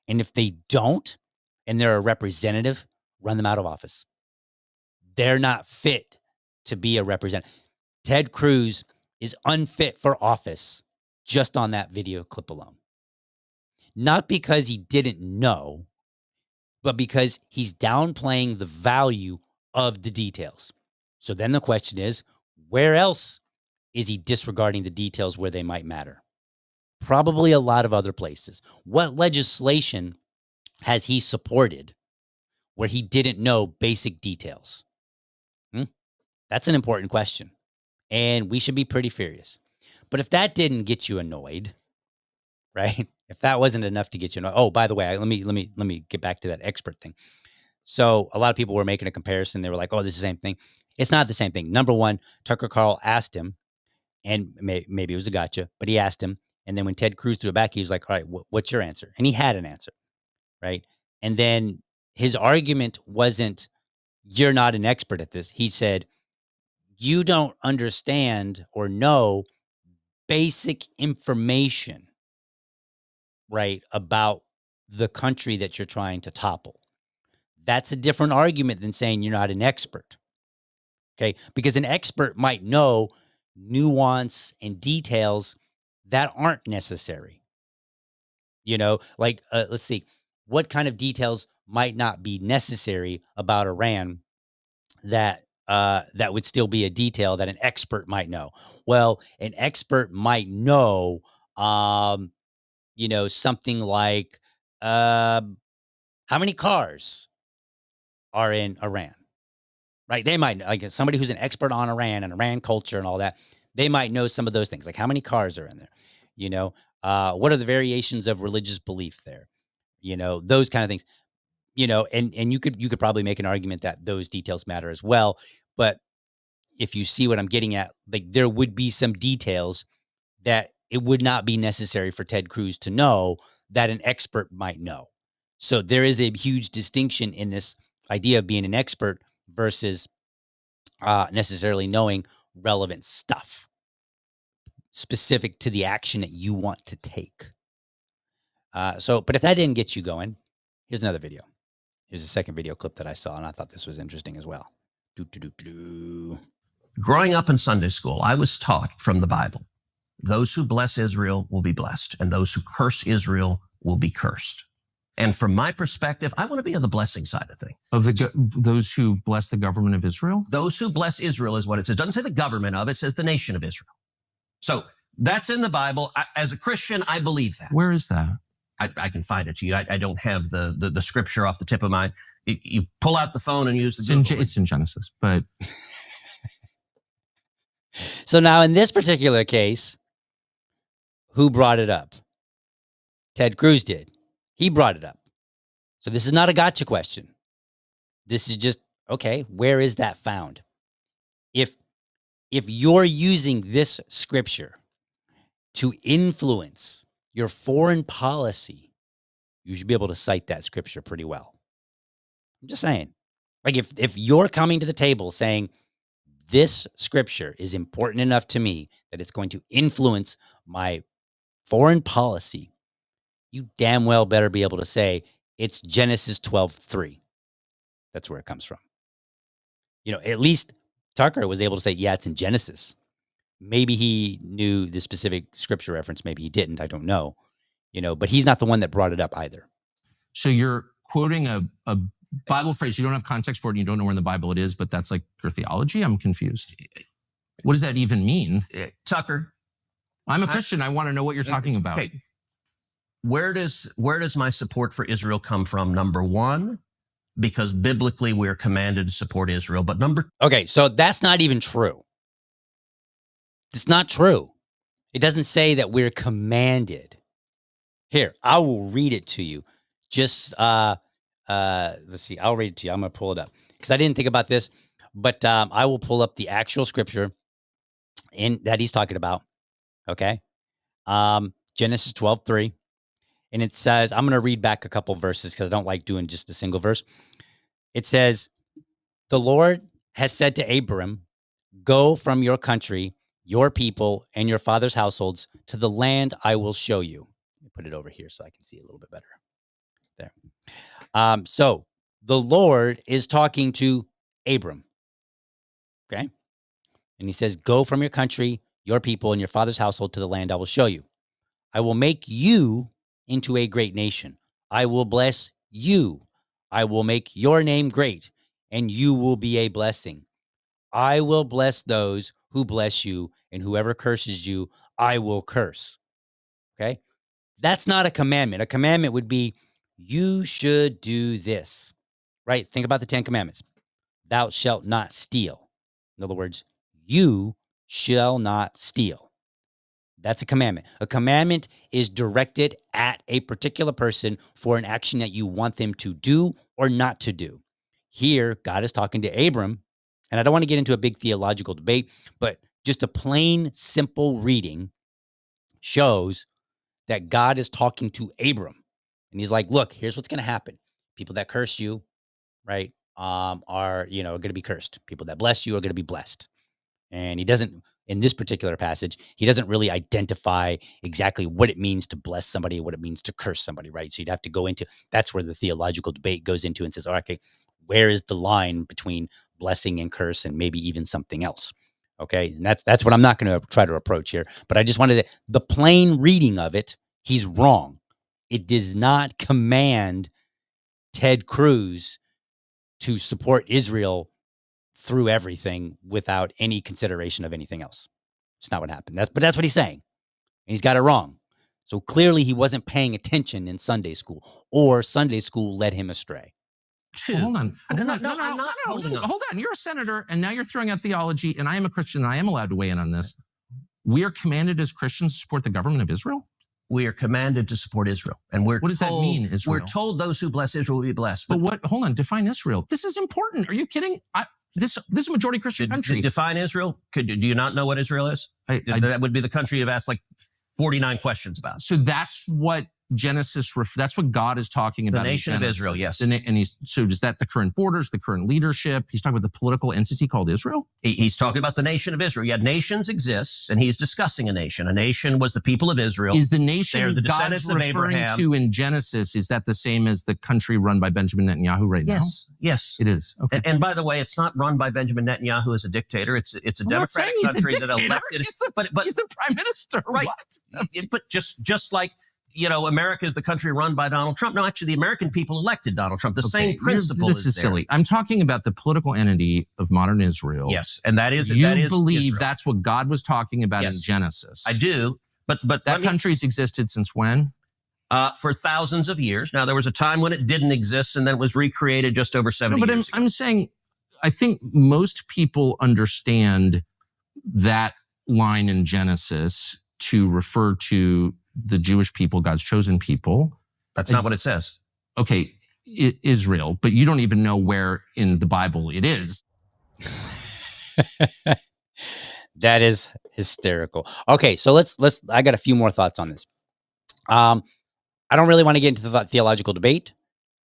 And if they don't, and they're a representative, run them out of office. They're not fit to be a representative. Ted Cruz is unfit for office just on that video clip alone. Not because he didn't know, but because he's downplaying the value of the details. So then the question is, where else is he disregarding the details where they might matter? Probably a lot of other places. What legislation has he supported where he didn't know basic details? That's an important question. And we should be pretty furious. But if that didn't get you annoyed, right? If that wasn't enough to get you annoyed. Oh, by the way, let me get back to that expert thing. So a lot of people were making a comparison. They were like, oh, this is the same thing. It's not the same thing. Number one, Tucker Carl asked him, and maybe it was a gotcha, but he asked him. And then when Ted Cruz threw it back, he was like, all right, what's your answer? And he had an answer, right? And then his argument wasn't, you're not an expert at this. He said, you don't understand or know basic information, right, about the country that you're trying to topple. That's a different argument than saying you're not an expert. Okay, because an expert might know nuance and details that aren't necessary. You know, like, let's see, what kind of details might not be necessary about Iran that that would still be a detail that an expert might know? Well, an expert might know, you know, something like how many cars are in Iran, right? They might, like, somebody who's an expert on Iran and Iran culture and all that, they might know some of those things, like how many cars are in there, you know, what are the variations of religious belief there, you know, those kind of things, you know, and you could probably make an argument that those details matter as well. But if you see what I'm getting at, like, there would be some details that it would not be necessary for Ted Cruz to know that an expert might know. So there is a huge distinction in this idea of being an expert versus necessarily knowing relevant stuff specific to the action that you want to take. But if that didn't get you going, here's another video. Here's a second video clip that I saw, and I thought this was interesting as well. Growing up in Sunday school, I was taught from the Bible, those who bless Israel will be blessed, and those who curse Israel will be cursed. And from my perspective, I want to be on the blessing side of things. Of those who bless the government of Israel? Those who bless Israel is what it says. It doesn't say the government of it, says the nation of Israel. So that's in the Bible. As a Christian, I believe that. Where is that? I can find it to you. I don't have the scripture off the tip of my. You pull out the phone and use the. It's in Genesis, but. So now in this particular case, who brought it up? Ted Cruz did. He brought it up. So this is not a gotcha question. This is just, okay, where is that found? If you're using this scripture to influence your foreign policy, you should be able to cite that scripture pretty well. I'm just saying. Like, if you're coming to the table saying, this scripture is important enough to me that it's going to influence my foreign policy, you damn well better be able to say it's Genesis 12:3. That's where it comes from. You know, at least Tucker was able to say, yeah, it's in Genesis. Maybe he knew the specific scripture reference. Maybe he didn't. I don't know. You know, but he's not the one that brought it up either. So you're quoting a Bible phrase. You don't have context for it. And you don't know where in the Bible it is, but that's like your theology. I'm confused. What does that even mean? Tucker, I'm a Christian. I want to know what you're talking about. Okay. Where does my support for Israel come from? Number one, because biblically we're commanded to support Israel. But okay, so that's not even true. It's not true. It doesn't say that we're commanded. Here, I will read it to you. Just let's see. I'll read it to you. I'm going to pull it up because I didn't think about this. But I will pull up the actual scripture that he's talking about. Okay. Genesis 12:3. And it says, I'm going to read back a couple verses because I don't like doing just a single verse. It says, the Lord has said to Abram, go from your country, your people, and your father's households to the land I will show you. Let me put it over here so I can see a little bit better. There. So the Lord is talking to Abram. Okay. And he says, go from your country, your people, and your father's household to the land I will show you. I will make you into a great nation. I will bless you. I will make your name great, and you will be a blessing. I will bless those who bless you, and whoever curses you, I will curse. Okay? That's not a commandment. A commandment would be, you should do this, right? Think about the 10 commandments. Thou shalt not steal. In other words, you shall not steal. That's a commandment. A commandment is directed at a particular person for an action that you want them to do or not to do. Here, God is talking to Abram, and I don't want to get into a big theological debate, but just a plain, simple reading shows that God is talking to Abram. And he's like, look, here's what's going to happen. People that curse you, right, are going to be cursed. People that bless you are going to be blessed. And he doesn't, in this particular passage, he doesn't really identify exactly what it means to bless somebody, what it means to curse somebody, right? So you'd have to go into, that's where the theological debate goes into and says, oh, okay, where is the line between blessing and curse and maybe even something else? Okay, and that's what I'm not going to try to approach here. But I just wanted the plain reading of it, he's wrong. It does not command Ted Cruz to support Israel through everything without any consideration of anything else. It's not what happened. But that's what he's saying. And he's got it wrong. So clearly he wasn't paying attention in Sunday school, or Sunday school led him astray. Well, hold on. I'm not holding on. Hold on. You're a senator, and now you're throwing out theology, and I am a Christian, and I am allowed to weigh in on this. We are commanded as Christians to support the government of Israel? We are commanded to support Israel. And what does that mean, Israel? We're told those who bless Israel will be blessed. But hold on, define Israel. This is important. Are you kidding? This is a majority Christian country. Define Israel? Do you not know what Israel is? That would be the country you've asked like 49 questions about. So that's what Genesis, that's what God is talking about. The nation of Israel, yes. So is that the current borders, the current leadership? He's talking about the political entity called Israel? He's talking about the nation of Israel. Yeah, nations exist, and he's discussing a nation. A nation was the people of Israel. Is the nation the God's referring to in Genesis, is that the same as the country run by Benjamin Netanyahu right now? Yes. It is. Okay. And by the way, it's not run by Benjamin Netanyahu as a dictator. It's a democratic country that elected. But he's the prime minister. Right. What? But just like, America is the country run by Donald Trump. No, actually, the American people elected Donald Trump. The same principle is there. Silly. I'm talking about the political entity of modern Israel. Yes, and that is believe Israel. That's what God was talking about in Genesis. I do, but that country's existed since when? For thousands of years. Now, there was a time when it didn't exist, and then it was recreated just over 70 years ago. I'm saying, I think most people understand that line in Genesis to refer to the Jewish people, God's chosen people. That's not what it says. Okay, Israel, but you don't even know where in the Bible it is. That is hysterical. Okay, so let's. I got a few more thoughts on this. I don't really want to get into the theological debate.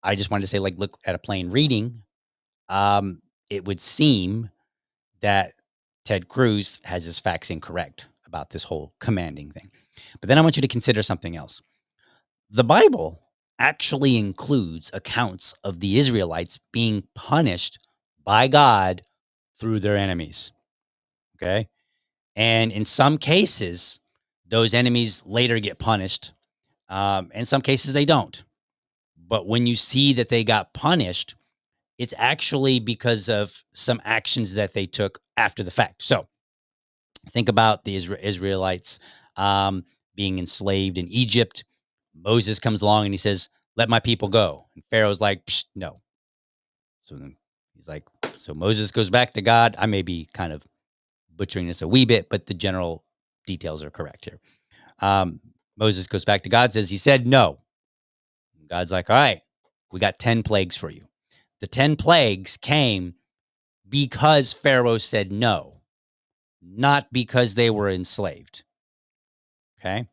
I just wanted to say, look at a plain reading. It would seem that Ted Cruz has his facts incorrect about this whole commanding thing. But then I want you to consider something else. The Bible actually includes accounts of the Israelites being punished by God through their enemies. Okay? And in some cases, those enemies later get punished. In some cases, they don't. But when you see that they got punished, it's actually because of some actions that they took after the fact. So think about the Israelites being enslaved in Egypt. Moses comes along and he says, let my people go. And Pharaoh's like, no. So then he's like, so Moses goes back to God. I may be kind of butchering this a wee bit, but the general details are correct here. Moses goes back to God, says he said no. God's like, all right, we got 10 plagues for you. The 10 plagues came because Pharaoh said no, not because they were enslaved. Okay?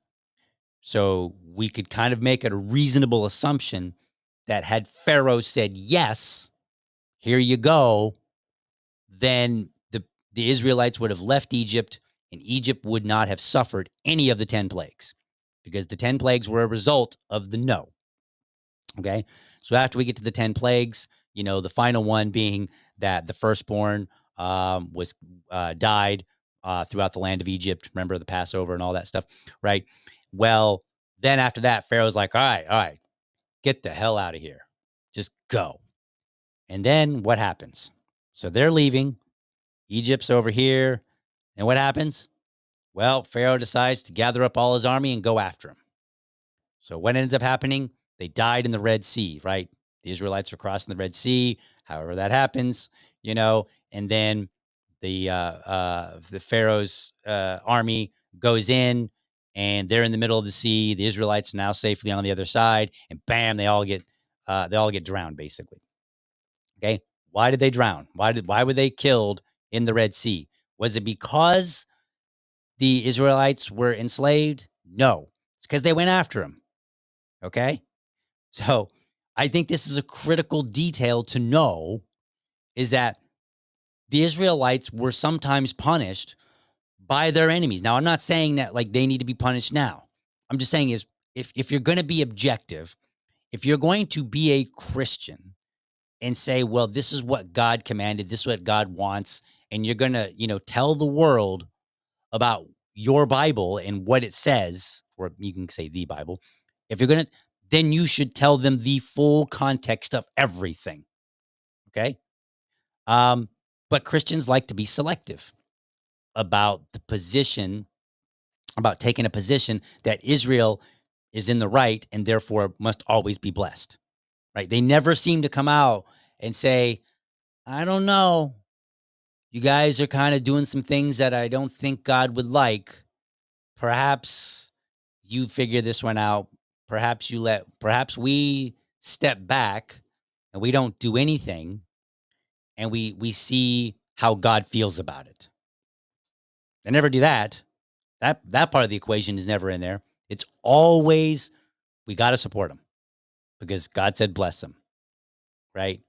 So we could kind of make a reasonable assumption that had Pharaoh said yes, here you go, then the Israelites would have left Egypt, and Egypt would not have suffered any of the 10 plagues, because the 10 plagues were a result of the no. Okay. So after we get to the 10 plagues, the final one being that the firstborn was died throughout the land of Egypt. Remember the Passover and all that stuff, right? Well, then after that, Pharaoh's like, all right, get the hell out of here. Just go. And then what happens? So they're leaving. Egypt's over here. And what happens? Well, Pharaoh decides to gather up all his army and go after him. So what ends up happening? They died in the Red Sea, right? The Israelites are crossing the Red Sea, however that happens, and then the Pharaoh's army goes in, and they're in the middle of the sea. The Israelites are now safely on the other side, and bam, they all get drowned, basically. Okay, why did they drown? Why were they killed in the Red Sea? Was it because the Israelites were enslaved? No, it's because they went after them. Okay. So I think this is a critical detail to know, is that the Israelites were sometimes punished by their enemies. Now, I'm not saying that like they need to be punished now. I'm just saying is if you're going to be objective, if you're going to be a Christian and say, well, this is what God commanded, this is what God wants, and you're going to, tell the world about your Bible and what it says, or you can say the Bible, if you're going to, then you should tell them the full context of everything. Okay. But Christians like to be selective about the position, about taking a position that Israel is in the right and therefore must always be blessed. Right. They never seem to come out and say, I don't know, you guys are kind of doing some things that I don't think God would like. Perhaps you figure this one out. Perhaps we step back and we don't do anything, and we see how God feels about it. They never do that. That part of the equation is never in there. It's always, we got to support them because God said bless them, right?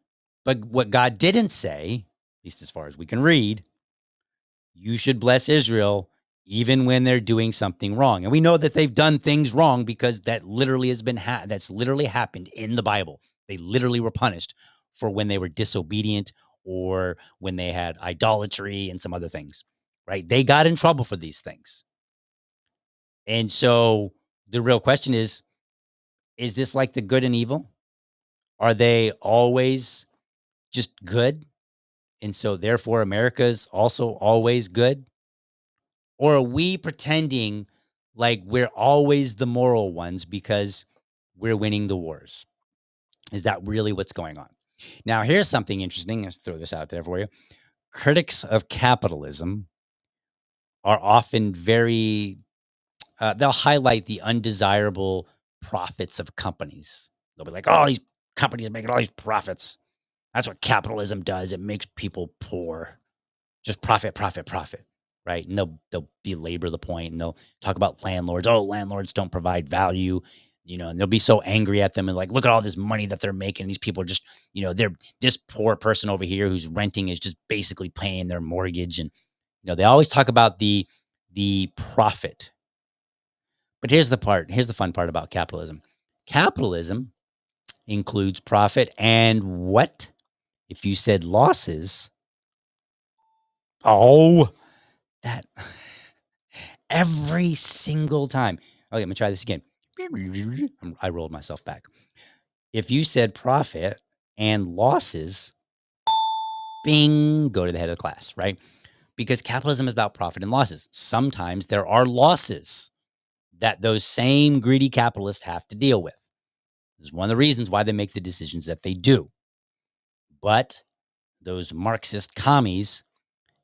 But what God didn't say, at least as far as we can read, you should bless Israel even when they're doing something wrong. And we know that they've done things wrong because that literally has been that's literally happened in the Bible. They literally were punished for when they were disobedient or when they had idolatry and some other things, right? They got in trouble for these things. And so the real question is this like the good and evil? Are they always just good? And so therefore America's also always good? Or are we pretending like we're always the moral ones because we're winning the wars? Is that really what's going on? Now, here's something interesting. Let's throw this out there for you. Critics of capitalism are often they'll highlight the undesirable profits of companies. They'll be like, oh, these companies are making all these profits. That's what capitalism does. It makes people poor. Just profit, profit, profit. Right. And they'll belabor the point, and they'll talk about landlords. Oh, landlords don't provide value, and they'll be so angry at them and like, look at all this money that they're making. These people are just, they're this poor person over here who's renting is just basically paying their mortgage. And, they always talk about the profit. But here's the fun part about capitalism. Capitalism includes profit and what? If you said losses, that every single time. Okay, I'm gonna try this again. I rolled myself back. If you said profit and losses, bing, go to the head of the class, right? Because capitalism is about profit and losses. Sometimes there are losses that those same greedy capitalists have to deal with. This is one of the reasons why they make the decisions that they do. But those Marxist commies,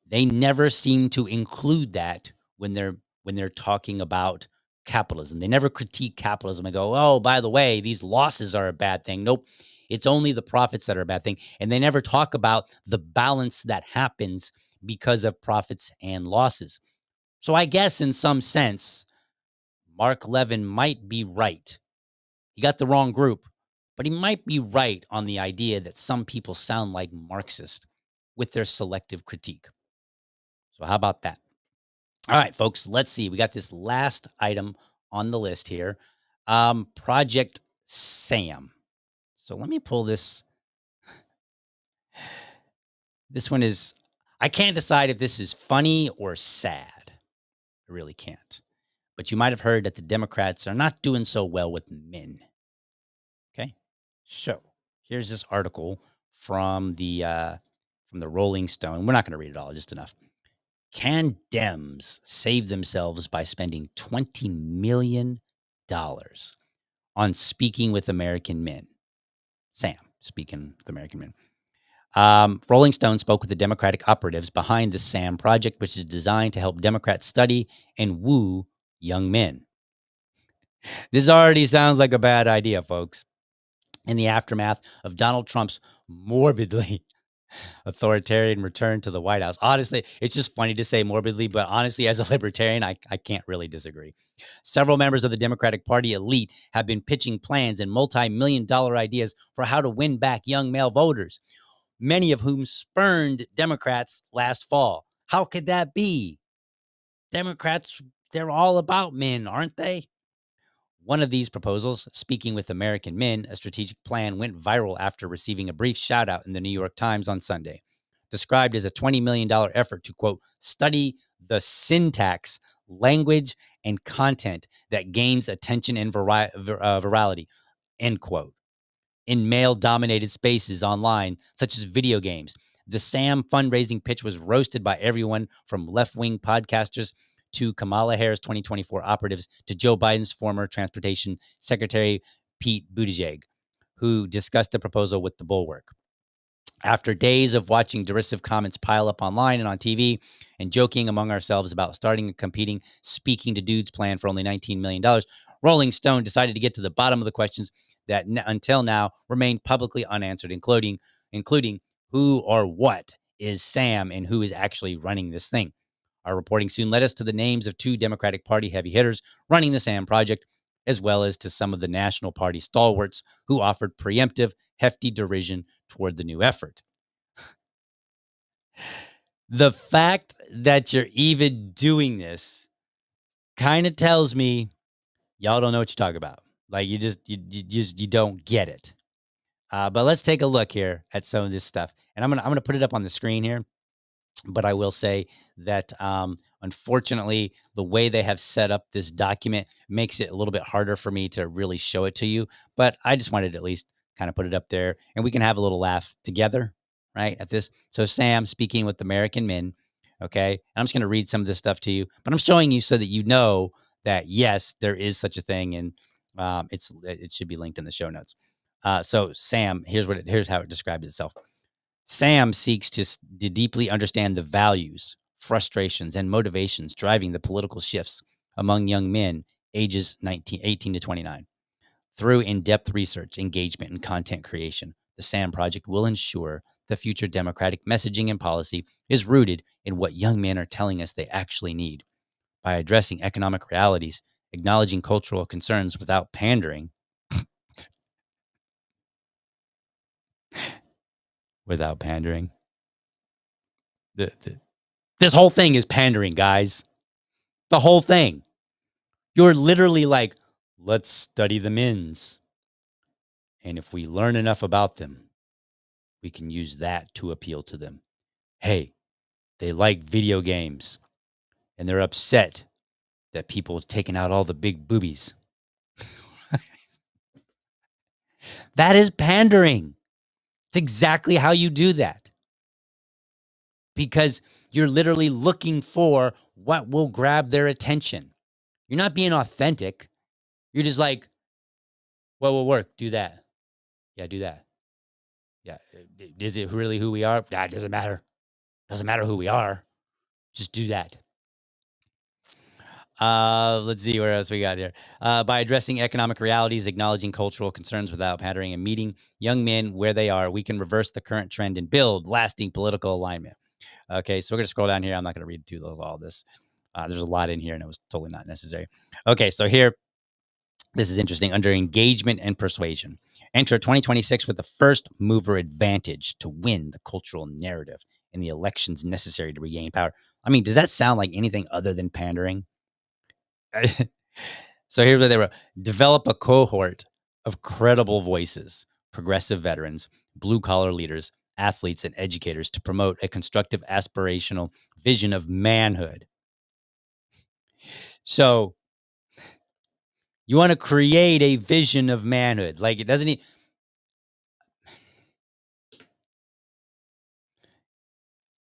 they never seem to include that when they're talking about capitalism. They never critique capitalism and go, oh, by the way, these losses are a bad thing. Nope. It's only the profits that are a bad thing. And they never talk about the balance that happens because of profits and losses. So I guess in some sense, Mark Levin might be right. He got the wrong group, but he might be right on the idea that some people sound like Marxist with their selective critique. So how about that? All right, folks, let's see. We got this last item on the list here. Project Sam. So let me pull this. This one is, I can't decide if this is funny or sad. I really can't. But you might have heard that the Democrats are not doing so well with men. Okay. So here's this article from the Rolling Stone. We're not going to read it all, just enough. Can Dems save themselves by spending $20 million on speaking with American men? Sam, speaking with American men. Rolling Stone spoke with the Democratic operatives behind the SAM project, which is designed to help Democrats study and woo young men. This already sounds like a bad idea, folks. In the aftermath of Donald Trump's morbidly authoritarian return to the White House. Honestly, it's just funny to say morbidly, but honestly, as a libertarian, I can't really disagree. Several members of the Democratic Party elite have been pitching plans and multi-million-dollar ideas for how to win back young male voters, many of whom spurned Democrats last fall. How could that be? Democrats, they're all about men, aren't they? One of these proposals, Speaking with American Men, a strategic plan, went viral after receiving a brief shout out in the New York Times on Sunday. Described as a $20 million effort to, quote, study the syntax, language, and content that gains attention and virality, end quote, in male-dominated spaces online, such as video games. The SAM fundraising pitch was roasted by everyone from left-wing podcasters to Kamala Harris 2024 operatives to Joe Biden's former transportation secretary, Pete Buttigieg, who discussed the proposal with the Bulwark. After days of watching derisive comments pile up online and on TV and joking among ourselves about starting a competing Speaking to Dudes plan for only $19 million, Rolling Stone decided to get to the bottom of the questions that until now remained publicly unanswered, including who or what is Sam and who is actually running this thing. Our reporting soon led us to the names of two Democratic Party heavy hitters running the SAM project, as well as to some of the National Party stalwarts who offered preemptive, hefty derision toward the new effort. The fact that you're even doing this kind of tells me y'all don't know what you're talking about. Like you don't get it. But let's take a look here at some of this stuff, and I'm gonna put it up on the screen here. But I will say that, unfortunately, the way they have set up this document makes it a little bit harder for me to really show it to you. But I just wanted to at least kind of put it up there, and we can have a little laugh together, right, at this. So Sam speaking with American men, okay? I'm just going to read some of this stuff to you, but I'm showing you so that you know that, yes, there is such a thing, and it should be linked in the show notes. So Sam, here's how it describes itself. Sam seeks to deeply understand the values, frustrations, and motivations driving the political shifts among young men ages 18 to 29. Through in-depth research, engagement, and content creation, the SAM project will ensure the future democratic messaging and policy is rooted in what young men are telling us they actually need. By addressing economic realities, acknowledging cultural concerns without pandering, this whole thing is pandering, guys. The whole thing. You're literally like, let's study the men's. And if we learn enough about them, we can use that to appeal to them. Hey, they like video games and they're upset that people are taking out all the big boobies. That is pandering. It's exactly how you do that. Because you're literally looking for what will grab their attention. You're not being authentic. You're just like, what will work? Do that. Yeah, do that. Yeah. Is it really who we are? That doesn't matter. Doesn't matter who we are. Just do that. Let's see where else we got here. By addressing economic realities, acknowledging cultural concerns without pandering, and meeting young men where they are, we can reverse the current trend and build lasting political alignment. Okay, so we're going to scroll down here. I'm not going to read through all this. There's a lot in here, and it was totally not necessary. Okay, so here, this is interesting. Under engagement and persuasion, enter 2026 with the first mover advantage to win the cultural narrative in the elections necessary to regain power. I mean, does that sound like anything other than pandering? So here's what they wrote. Develop a cohort of credible voices, progressive veterans, blue-collar leaders, athletes, and educators to promote a constructive, aspirational vision of manhood. So you want to create a vision of manhood. Like, it doesn't need...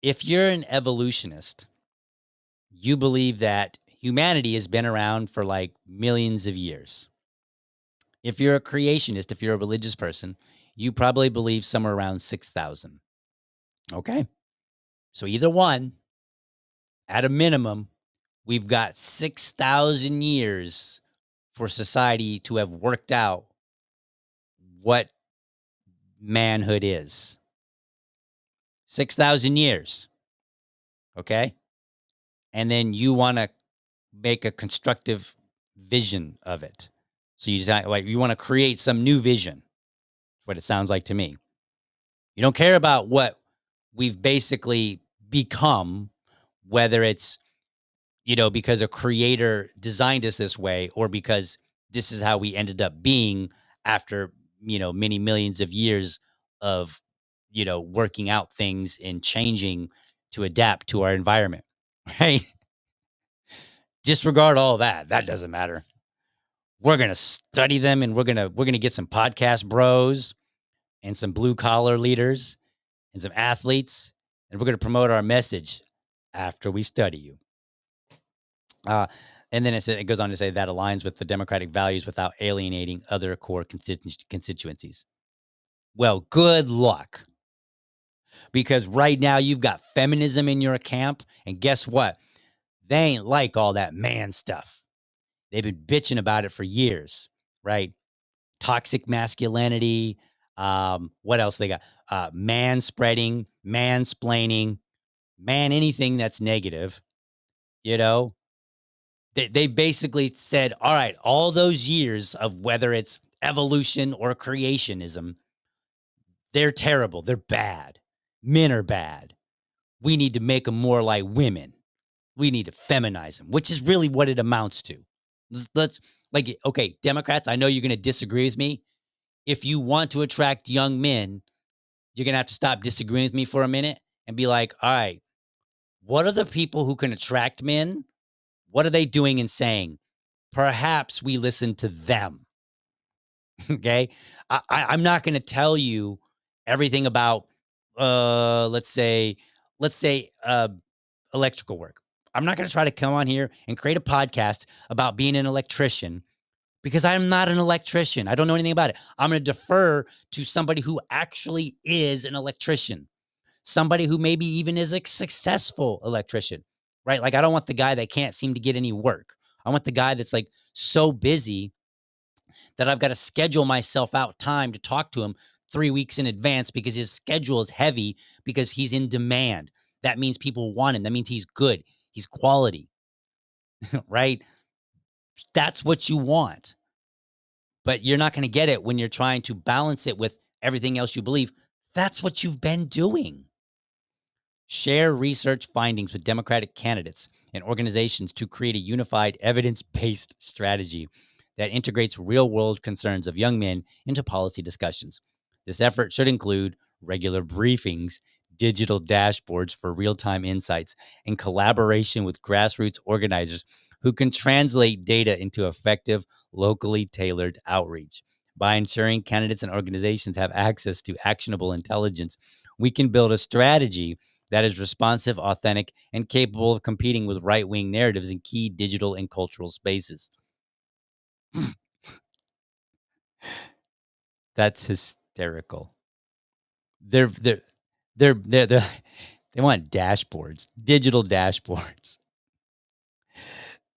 If you're an evolutionist, you believe that humanity has been around for like millions of years. If you're a creationist, if you're a religious person, you probably believe somewhere around 6,000. Okay? So either one, at a minimum, we've got 6,000 years for society to have worked out what manhood is. 6,000 years. Okay? And then you want to make a constructive vision of it. So you want to create some new vision. What it sounds like to me. You don't care about what we've basically become, whether it's, because a creator designed us this way or because this is how we ended up being after, many millions of years of, working out things and changing to adapt to our environment, right? Disregard all that. That doesn't matter. We're going to study them, and we're going to get some podcast bros and some blue collar leaders and some athletes, and we're going to promote our message after we study you. And then it goes on to say that aligns with the democratic values without alienating other core constituencies. Well, good luck. Because right now you've got feminism in your camp, and guess what? They ain't like all that man stuff. They've been bitching about it for years, right? Toxic masculinity. What else they got? Man spreading, mansplaining, anything that's negative, They basically said, all right, all those years of whether it's evolution or creationism, they're terrible. They're bad. Men are bad. We need to make them more like women. We need to feminize them, which is really what it amounts to. Okay, Democrats, I know you're going to disagree with me. If you want to attract young men, you're going to have to stop disagreeing with me for a minute and be like, all right, what are the people who can attract men? What are they doing and saying? Perhaps we listen to them. Okay. I'm not going to tell you everything about, let's say, electrical work. I'm not going to try to come on here and create a podcast about being an electrician because I'm not an electrician. I don't know anything about it. I'm going to defer to somebody who actually is an electrician, somebody who maybe even is a successful electrician, right? Like, I don't want the guy that can't seem to get any work. I want the guy that's like so busy that I've got to schedule myself out time to talk to him 3 weeks in advance because his schedule is heavy because he's in demand. That means people want him. That means he's good. He's quality, right? That's what you want. But you're not going to get it when you're trying to balance it with everything else you believe. That's what you've been doing. Share research findings with Democratic candidates and organizations to create a unified, evidence-based strategy that integrates real-world concerns of young men into policy discussions. This effort should include regular briefings, digital dashboards for real-time insights, and collaboration with grassroots organizers who can translate data into effective, locally tailored outreach. By ensuring candidates and organizations have access to actionable intelligence, we can build a strategy that is responsive, authentic, and capable of competing with right-wing narratives in key digital and cultural spaces. That's hysterical. They want dashboards, digital dashboards.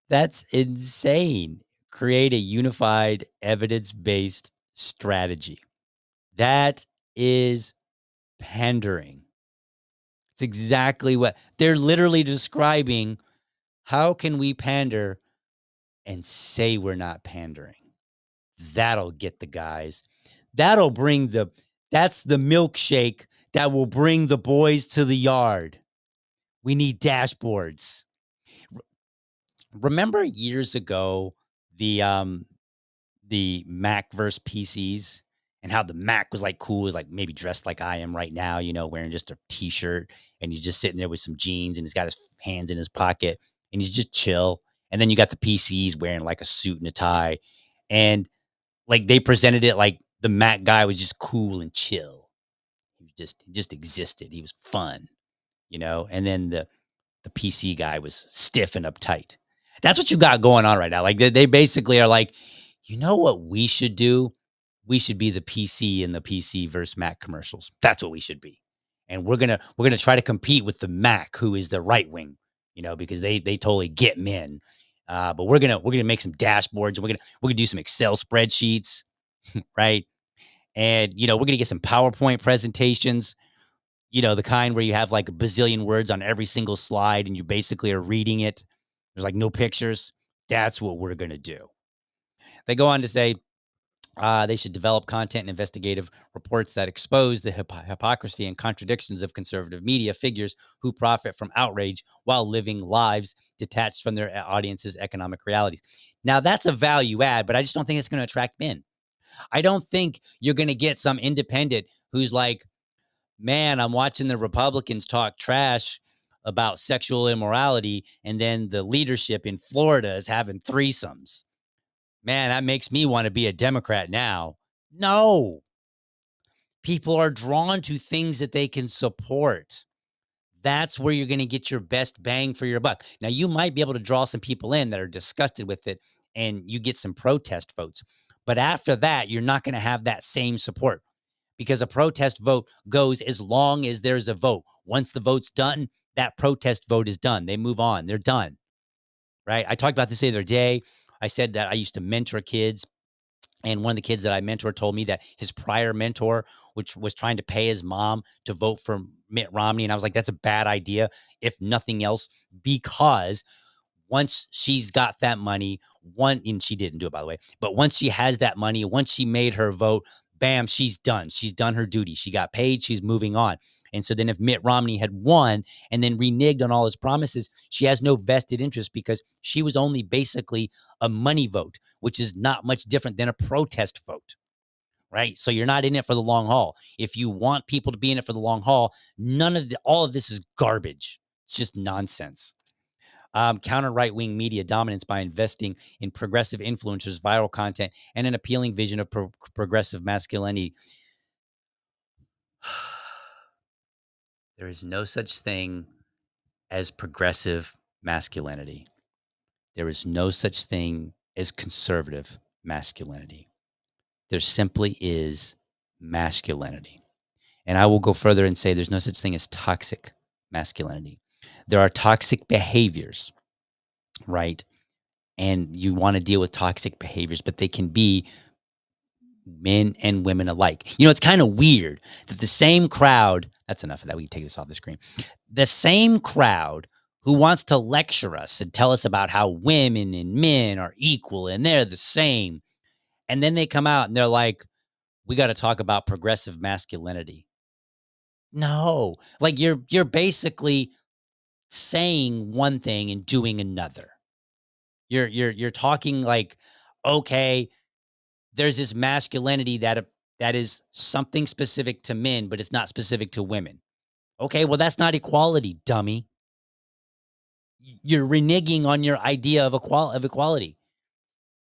That's insane. Create a unified evidence-based strategy. That is pandering. It's exactly what they're literally describing. How can we pander and say we're not pandering? That'll get the guys. That'll bring that's the milkshake that will bring the boys to the yard. We need dashboards. Remember years ago the Mac versus PCs and how the Mac was like cool, was like maybe dressed like I am right now, wearing just a t-shirt and he's just sitting there with some jeans and he's got his hands in his pocket and he's just chill. And then you got the PCs wearing like a suit and a tie. And like they presented it like the Mac guy was just cool and chill. He just existed. He was fun, and then the PC guy was stiff and uptight. That's what you got going on right now. Like they basically are like, you know what we should do? We should be the PC in the PC versus Mac commercials. That's what we should be. And we're gonna try to compete with the Mac, who is the right wing, because they totally get men. But we're gonna make some dashboards and we're gonna do some Excel spreadsheets, right? And we're gonna get some PowerPoint presentations, the kind where you have like a bazillion words on every single slide and you basically are reading it. There's like no pictures. That's what we're going to do. They go on to say they should develop content and investigative reports that expose the hypocrisy and contradictions of conservative media figures who profit from outrage while living lives detached from their audience's economic realities. Now, that's a value add, but I just don't think it's going to attract men. I don't think you're going to get some independent who's like, man, I'm watching the Republicans talk trash about sexual immorality, and then the leadership in Florida is having threesomes. Man, that makes me want to be a Democrat now. No. People are drawn to things that they can support. That's where you're going to get your best bang for your buck. Now, you might be able to draw some people in that are disgusted with it, and you get some protest votes. But after that, you're not going to have that same support, because a protest vote goes as long as there's a vote. Once the vote's done, that protest vote is done. They move on. They're done, right? I talked about this the other day. I said that I used to mentor kids, and one of the kids that I mentored told me that his prior mentor, which was trying to pay his mom to vote for Mitt Romney, and I was like, that's a bad idea, if nothing else, because once she's got that money, and she didn't do it, by the way, but once she has that money, once she made her vote, bam, she's done. She's done her duty. She got paid. She's moving on. And so then if Mitt Romney had won and then reneged on all his promises, she has no vested interest because she was only basically a money vote, which is not much different than a protest vote, right? So you're not in it for the long haul. If you want people to be in it for the long haul, all of this is garbage. It's just nonsense. Counter right-wing media dominance by investing in progressive influencers, viral content, and an appealing vision of progressive masculinity. There is no such thing as progressive masculinity. There is no such thing as conservative masculinity. There simply is masculinity. And I will go further and say there's no such thing as toxic masculinity. There are toxic behaviors, right? And you want to deal with toxic behaviors, but they can be men and women alike. It's kind of weird that the same crowd, that's enough of that. We can take this off the screen. The same crowd who wants to lecture us and tell us about how women and men are equal and they're the same. And then they come out and they're like, we got to talk about progressive masculinity. No, like you're basically saying one thing and doing another. You're talking like, okay, there's this masculinity that is something specific to men, but it's not specific to women. Okay, well, that's not equality, dummy. You're reneging on your idea of equality.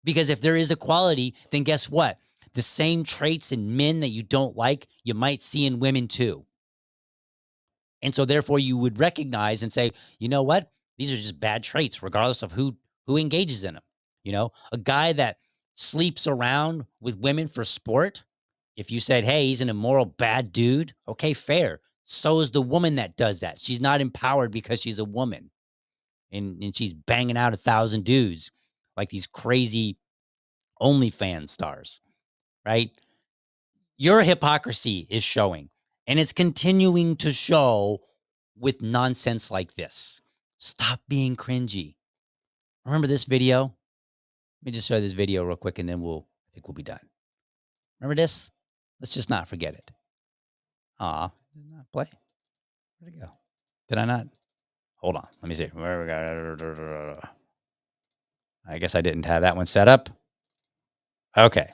Because if there is equality, then guess what? The same traits in men that you don't like, you might see in women too. And so therefore you would recognize and say, you know what? These are just bad traits, regardless of who engages in them. A guy that sleeps around with women for sport, if you said, hey, he's an immoral, bad dude, okay, fair. So is the woman that does that. She's not empowered because she's a woman. and she's banging out 1,000 dudes like these crazy OnlyFans stars, right? Your hypocrisy is showing, and it's continuing to show with nonsense like this. Stop being cringy. Remember this video? Let me just show this video real quick, and then I think we'll be done. Remember this? Let's just not forget it. Aw, did not play. Where'd it go? Did I not? Hold on. Let me see. Where we got? I guess I didn't have that one set up. Okay.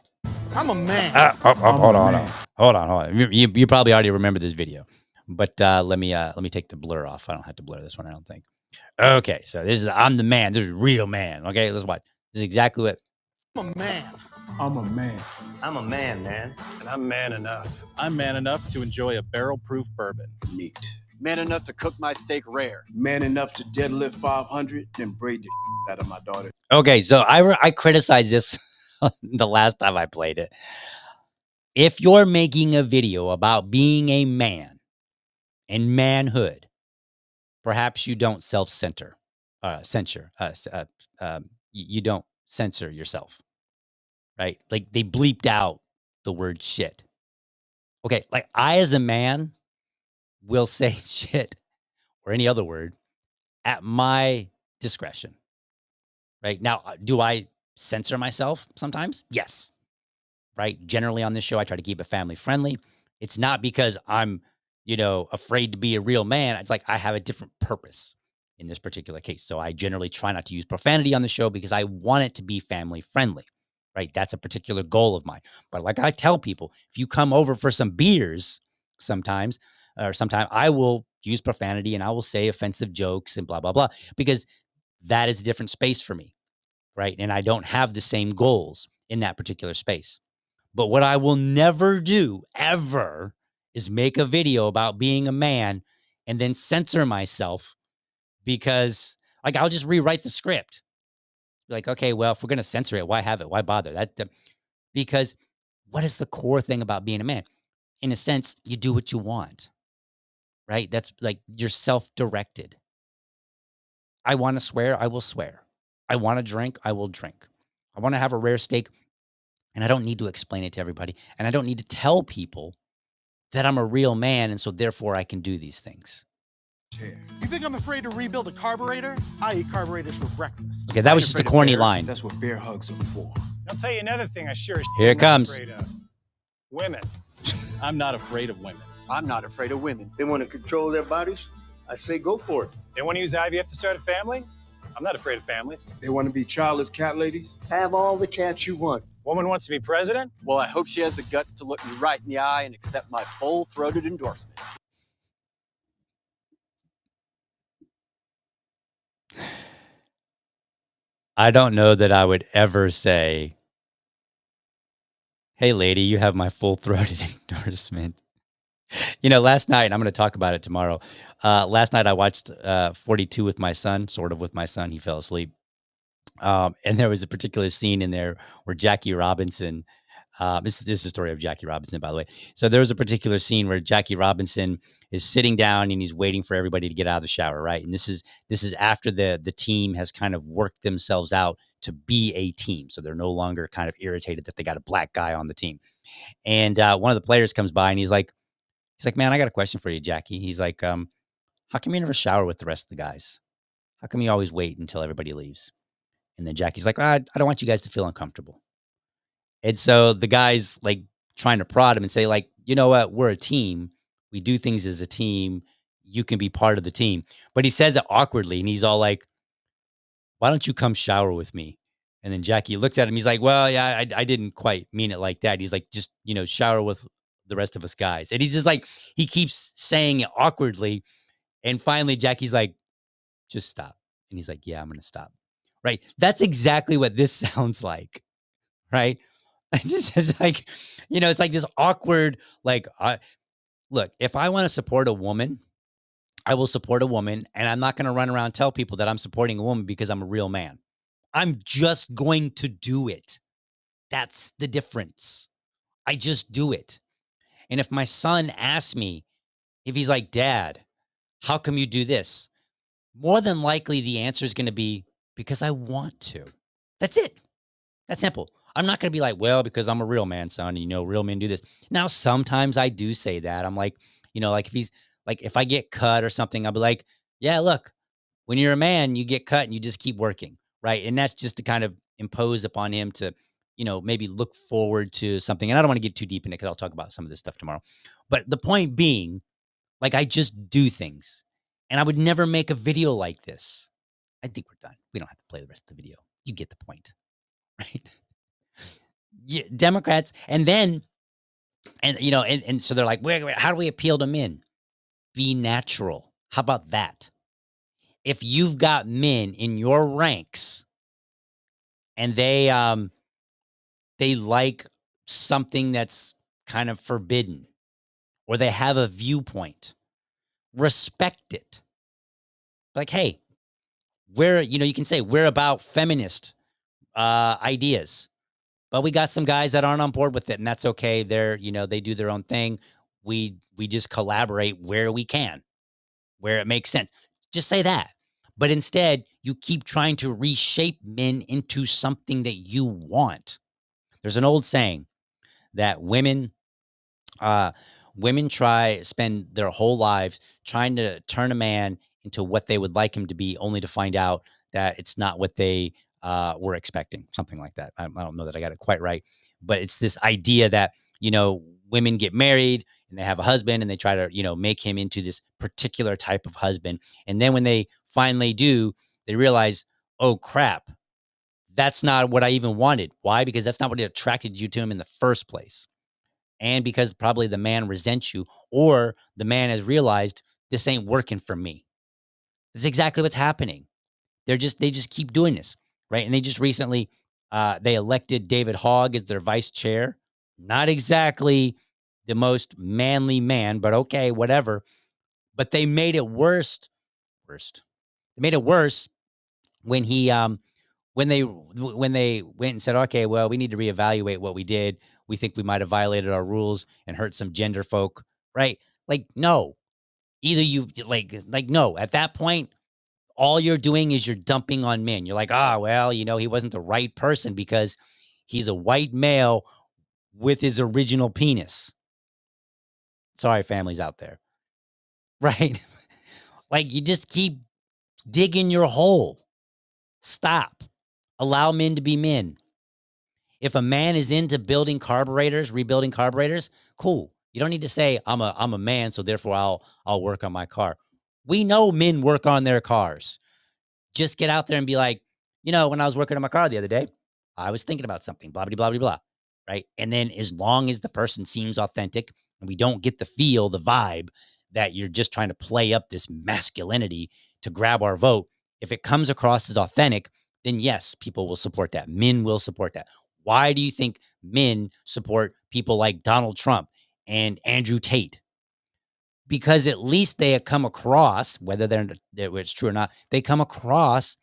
I'm a man. Hold on. You probably already remember this video, but let me take the blur off. I don't have to blur this one, I don't think. Okay, so this is I'm the man. This is real man. Okay, let's watch. This is exactly what. I'm a man. I'm a man. I'm a man, man. And I'm man enough. I'm man enough to enjoy a barrel-proof bourbon. Neat. Man enough to cook my steak rare. Man enough to deadlift 500 and braid the out of my daughter. Okay, so I criticized this the last time I played it. If you're making a video about being a man and manhood, perhaps you don't censor. You don't censor yourself, right? Like they bleeped out the word shit. Okay, like I as a man will say shit or any other word at my discretion, right? Now, do I censor myself sometimes? Yes, right? Generally on this show, I try to keep it family friendly. It's not because I'm, afraid to be a real man. It's like I have a different purpose in this particular case. So I generally try not to use profanity on the show because I want it to be family friendly, right? That's a particular goal of mine. But like I tell people, if you come over for some beers sometimes I will use profanity and I will say offensive jokes and blah, blah, blah, because that is a different space for me, right? And I don't have the same goals in that particular space. But what I will never do, ever, is make a video about being a man and then censor myself because, like, I'll just rewrite the script. Like, okay, well, if we're going to censor it, why have it? Why bother? Because what is the core thing about being a man? In a sense, you do what you want, right? That's like you're self-directed. I want to swear, I will swear. I want to drink, I will drink. I want to have a rare steak, and I don't need to explain it to everybody. And I don't need to tell people that I'm a real man, and so therefore I can do these things. You think I'm afraid to rebuild a carburetor? I eat carburetors for breakfast. Okay, that was just a corny line. That's what bear hugs are for. I'll tell you another thing I sure as Here it not comes. afraid of. Women. I'm not afraid of women. I'm not afraid of women. They want to control their bodies? I say go for it. They want to use IVF to start a family? I'm not afraid of families. They want to be childless cat ladies? Have all the cats you want. Woman wants to be president? Well, I hope she has the guts to look me right in the eye and accept my full-throated endorsement. I don't know that I would ever say, hey, lady, you have my full-throated endorsement. Last night, and I'm going to talk about it tomorrow. Last night, I watched 42 with my son, sort of with my son. He fell asleep. And there was a particular scene in there where Jackie Robinson, this is the story of Jackie Robinson, by the way. So there was a particular scene where Jackie Robinson is sitting down and he's waiting for everybody to get out of the shower, right? And this is after the team has kind of worked themselves out to be a team. So they're no longer kind of irritated that they got a black guy on the team. And one of the players comes by and he's like, man, I got a question for you, Jackie. He's like, how come you never shower with the rest of the guys? How come you always wait until everybody leaves? And then Jackie's like, I don't want you guys to feel uncomfortable. And so the guy's like trying to prod him and say, like, you know what? We're a team. We do things as a team. You can be part of the team. But he says it awkwardly. And he's all like, why don't you come shower with me? And then Jackie looks at him. He's like, well, yeah, I didn't quite mean it like that. He's like, just, shower with the rest of us guys. And he's just like, he keeps saying it awkwardly. And finally, Jackie's like, just stop. And he's like, yeah, I'm going to stop. Right. That's exactly what this sounds like. Right. It's like, it's like this awkward, like, look, if I want to support a woman, I will support a woman. And I'm not going to run around and tell people that I'm supporting a woman because I'm a real man. I'm just going to do it. That's the difference. I just do it. And if my son asks me, if he's like, Dad, how come you do this? more than likely the answer is going to be because I want to. That's it. That's simple. I'm not going to be like, well, because I'm a real man, son, and real men do this. Now, sometimes I do say that. I'm like, like if I get cut or something, I'll be like, yeah, look, when you're a man, you get cut and you just keep working, right? And that's just to kind of impose upon him to, maybe look forward to something. And I don't want to get too deep in it because I'll talk about some of this stuff tomorrow. But the point being, like, I just do things, and I would never make a video like this. I think we're done. We don't have to play the rest of the video. You get the point, right? Yeah, Democrats, and then, and so they're like, wait, how do we appeal to men? Be natural. How about that? If you've got men in your ranks and they like something that's kind of forbidden, or they have a viewpoint, respect it. Like, hey, you can say we're about feminist ideas, but we got some guys that aren't on board with it, and that's okay. They do their own thing. We just collaborate where we can, where it makes sense. Just say that. But instead, you keep trying to reshape men into something that you want. There's an old saying that women spend their whole lives trying to turn a man into what they would like him to be, only to find out that it's not what they were expecting. Something like that. I don't know that I got it quite right, but it's this idea that women get married and they have a husband and they try to make him into this particular type of husband, and then when they finally do, they realize, oh crap, that's not what I even wanted. Why? Because that's not what attracted you to him in the first place. And because probably the man resents you, or the man has realized this ain't working for me. This is exactly what's happening. They just keep doing this, right? And they just recently they elected David Hogg as their vice chair. Not exactly the most manly man, but okay, whatever. But they made it worse. They made it worse when he when they went and said, okay, well, we need to reevaluate what we did. We think we might have violated our rules and hurt some gender folk, right? Like, no. Either you no. At that point, all you're doing is you're dumping on men. You're like, well, he wasn't the right person because he's a white male with his original penis. Sorry, families out there. Right? Like, you just keep digging your hole. Stop. Allow men to be men. If a man is into rebuilding carburetors, cool. You don't need to say I'm a man, so therefore I'll work on my car. We know men work on their cars. Just get out there and be like, when I was working on my car the other day, I was thinking about something, blah, blah, blah, blah, blah, right? And then as long as the person seems authentic and we don't get the vibe that you're just trying to play up this masculinity to grab our vote, if it comes across as authentic, then yes, people will support that. Men will support that. Why do you think men support people like Donald Trump and Andrew Tate? Because at least they have come across, whether it's true or not, they come across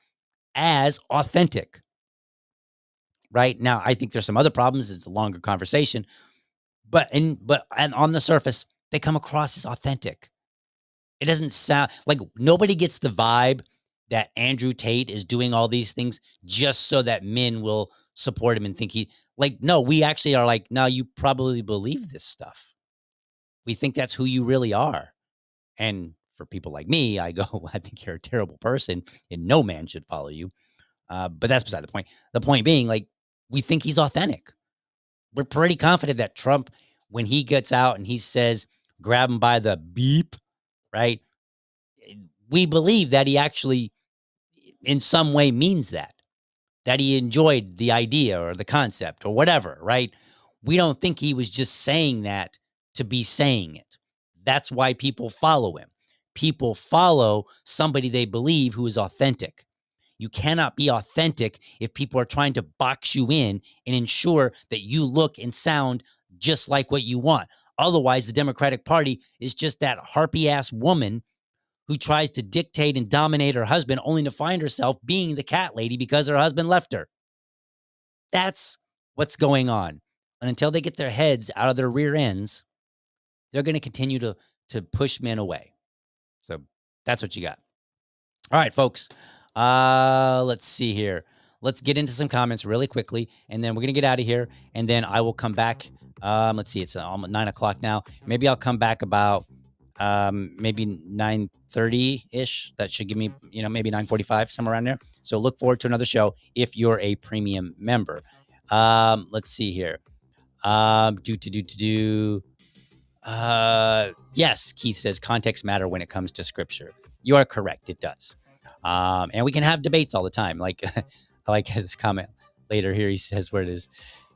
as authentic. Right now, I think there's some other problems. It's a longer conversation, but on the surface, they come across as authentic. It doesn't sound like nobody gets the vibe that Andrew Tate is doing all these things just so that men will support him and think no, we actually are like, no, you probably believe this stuff. We think that's who you really are. And for people like me, I go, I think you're a terrible person and no man should follow you. But that's beside the point. The point being, we think he's authentic. We're pretty confident that Trump, when he gets out and he says, grab him by the beep, right? We believe that he actually, in some way, means that he enjoyed the idea or the concept or whatever, right? We don't think he was just saying that to be saying it. That's why people follow him. People follow somebody they believe who is authentic. You cannot be authentic if people are trying to box you in and ensure that you look and sound just like what you want. Otherwise, the Democratic Party is just that harpy-ass woman who tries to dictate and dominate her husband only to find herself being the cat lady because her husband left her. That's what's going on. And until they get their heads out of their rear ends, they're going to continue to push men away. So that's what you got. All right, folks. Let's see here. Let's get into some comments really quickly, and then we're going to get out of here, and then I will come back. Let's see. It's almost 9 o'clock now. Maybe I'll come back about maybe 9:30-ish. That should give me, maybe 9:45, somewhere around there. So look forward to another show if you're a premium member. Let's see here. Yes, Keith says context matter when it comes to scripture. You are correct. It does. And we can have debates all the time. Like, I like his comment later here. He says where it is.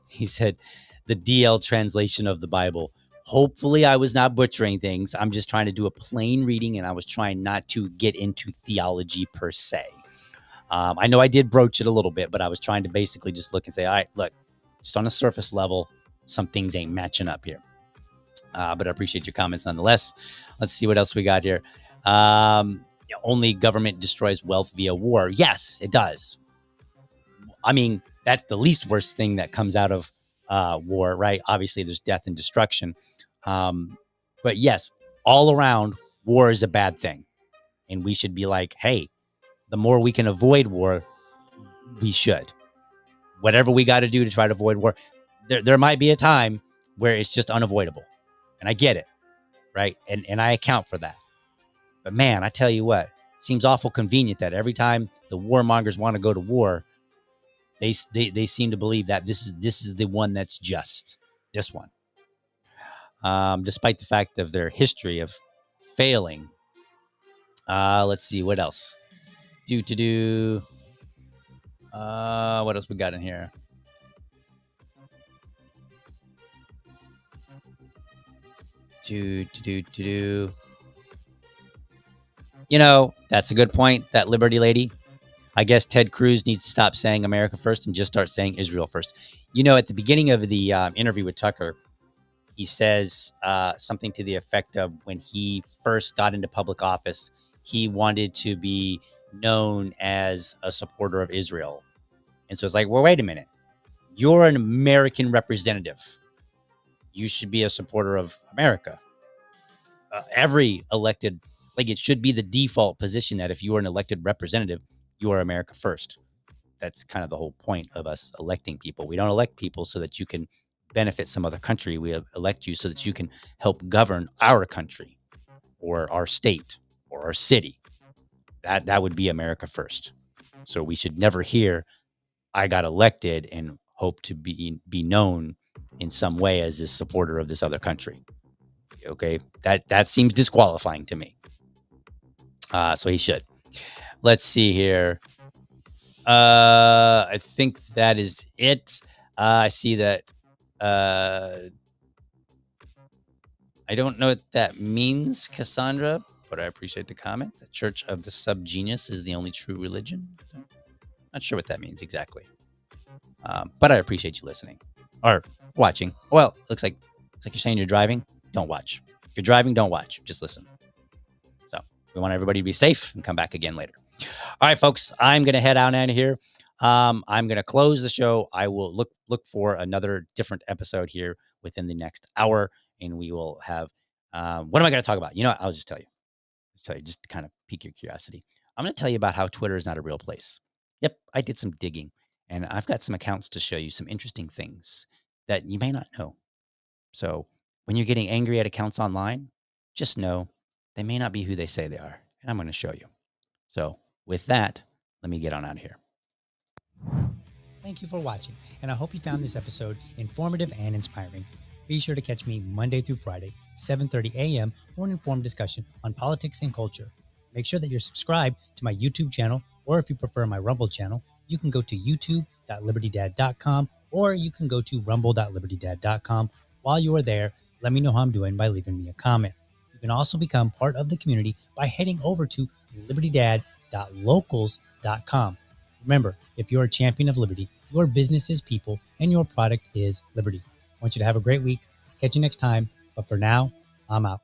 He said the DL translation of the Bible. Hopefully I was not butchering things. I'm just trying to do a plain reading, and I was trying not to get into theology per se. I know I did broach it a little bit, but I was trying to basically just look and say, all right, look, just on a surface level, some things ain't matching up here. But I appreciate your comments nonetheless. Let's see what else we got here. Only government destroys wealth via war. Yes, it does. I mean, that's the least worst thing that comes out of war, right? Obviously, there's death and destruction. But yes, all around, war is a bad thing. And we should be like, hey, the more we can avoid war, we should. Whatever we got to do to try to avoid war. There might be a time where it's just unavoidable. And I get it, right? And I account for that. But man, I tell you what, it seems awful convenient that every time the warmongers want to go to war, they seem to believe that this is the one that's just, this one. Despite the fact of their history of failing. Let's see, what else? What else we got in here? That's a good point, that Liberty lady. I guess Ted Cruz needs to stop saying America first and just start saying Israel first. At the beginning of the interview with Tucker, he says something to the effect of when he first got into public office, he wanted to be known as a supporter of Israel. And so it's like, well, wait a minute. You're an American representative. You should be a supporter of America. Every elected, it should be the default position that if you are an elected representative, you are America first. That's kind of the whole point of us electing people. We don't elect people so that you can benefit some other country. We elect you so that you can help govern our country or our state or our city. That would be America first. So we should never hear, I got elected and hope to be known in some way as a supporter of this other country. Okay, that seems disqualifying to me. So he should. Let's see here. I think that is it. I see that. I don't know what that means, Cassandra, but I appreciate the comment. The Church of the Subgenius is the only true religion. Not sure what that means exactly. But I appreciate you listening or watching. Well, looks like you're saying you're driving. Don't watch. If you're driving, don't watch. Just listen. So we want everybody to be safe and come back again later. All right, folks, I'm going to head out of here. I'm going to close the show. I will look for another different episode here within the next hour, and we will have, what am I going to talk about? I'll just tell you. Just to kind of pique your curiosity. I'm going to tell you about how Twitter is not a real place. Yep, I did some digging, and I've got some accounts to show you some interesting things that you may not know. So when you're getting angry at accounts online, just know they may not be who they say they are, and I'm going to show you. So with that, let me get on out of here. Thank you for watching, and I hope you found this episode informative and inspiring. Be sure to catch me Monday through Friday, 7:30 a.m. for an informed discussion on politics and culture. Make sure that you're subscribed to my YouTube channel, or if you prefer my Rumble channel, you can go to youtube.libertydad.com, or you can go to rumble.libertydad.com. While you are there, let me know how I'm doing by leaving me a comment. You can also become part of the community by heading over to libertydad.locals.com. Remember, if you're a champion of liberty, your business is people and your product is liberty. I want you to have a great week. Catch you next time. But for now, I'm out.